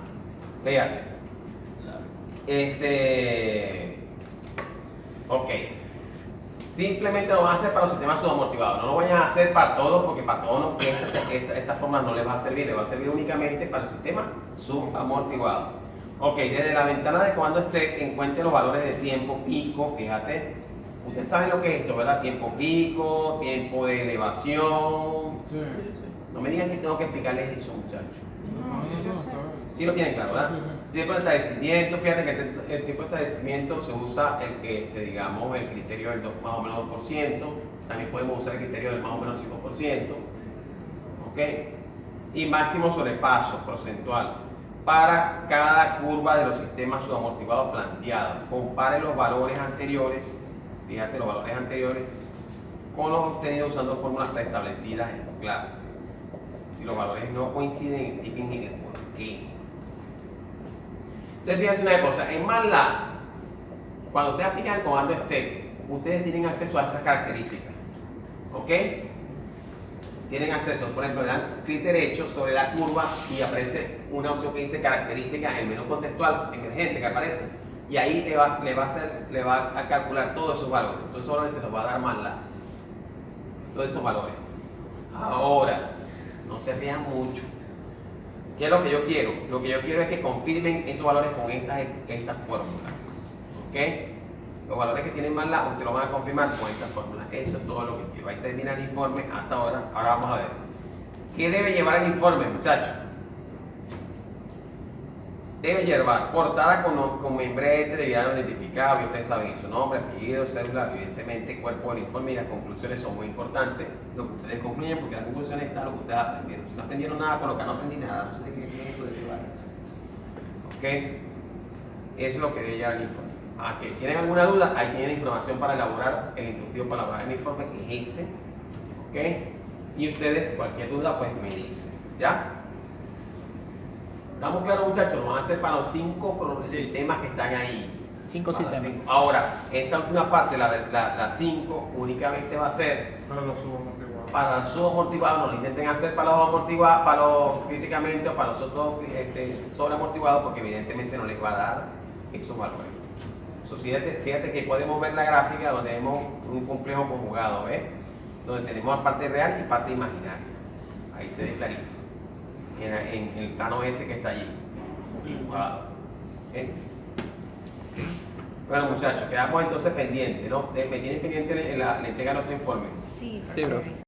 Fíjate. Ok. Simplemente lo van a hacer para los sistemas subamortiguados. No lo vayan a hacer para todos, porque para todos esta forma no les va a servir. Les va a servir únicamente para el sistema subamortiguado. Ok, desde la ventana de cuando encuentre los valores de tiempo pico, fíjate. Ustedes saben lo que es esto, ¿verdad? Tiempo pico, tiempo de elevación. Sí. No me digan que tengo que explicarles eso, muchachos. No, yo sé. Sí lo tienen claro, ¿verdad? Sí, sí. Tiempo de establecimiento, fíjate que el tiempo de establecimiento se usa digamos, el criterio del más o menos 2%, también podemos usar el criterio del más o menos 5%, ¿ok? Y máximo sobrepaso porcentual para cada curva de los sistemas subamortiguados planteados. Compare los valores anteriores, fíjate los valores anteriores, con los obtenidos usando fórmulas preestablecidas en tu clase. Si los valores no coinciden, indiquen el por qué. Entonces, fíjense una cosa, en MATLAB, cuando ustedes aplican el comando STEP, ustedes tienen acceso a esas características, ¿ok? Tienen acceso, por ejemplo, le dan clic derecho sobre la curva y aparece una opción que dice características, el menú contextual emergente que aparece, y ahí le va a calcular todos esos valores. Entonces, esos valores se los va a dar MATLAB, todos estos valores. Ahora, no se rían mucho. ¿Qué es lo que yo quiero? Lo que yo quiero es que confirmen esos valores con esta fórmula. ¿Ok? Los valores que tienen MATLAB, ustedes lo van a confirmar con esa fórmula. Eso es todo lo que quiero. Ahí termina el informe hasta ahora. Ahora vamos a ver. ¿Qué debe llevar el informe, muchachos? Debe llevar portada con membrete de viaje identificado, y ustedes saben eso, nombre, apellido, cédula, evidentemente cuerpo del informe, y las conclusiones son muy importantes, lo que ustedes concluyen, porque las conclusiones están lo que ustedes aprendieron. Si no aprendieron nada, con lo que no aprendí nada, no sé de qué es esto de qué va esto. ¿Ok? Eso es lo que debe llevar el informe. ¿Que tienen alguna duda? Ahí tienen información para elaborar el instructivo para elaborar el informe, que es este. ¿Ok? Y ustedes, cualquier duda, pues me dicen. ¿Ya? ¿Estamos claros, muchachos? Vamos a hacer para los 5 sistemas que están ahí. 5 Para sistemas. los 5. Ahora, esta última parte, la 5, únicamente va a ser Para los subamortiguados. para los subamortiguados. No lo intenten hacer para los amortiguados, para los críticamente o para los otros sobreamortiguados, porque evidentemente no les va a dar esos valores. Eso, fíjate que podemos ver la gráfica donde tenemos un complejo conjugado, ¿ves? Donde tenemos parte real y parte imaginaria. Ahí se ve clarito. En el plano ese que está allí, dibujado. ¿Okay? Bueno, muchachos, quedamos entonces pendientes, ¿no? Me tienen pendiente la entrega de otro informe. Sí, Sí, bro. profe.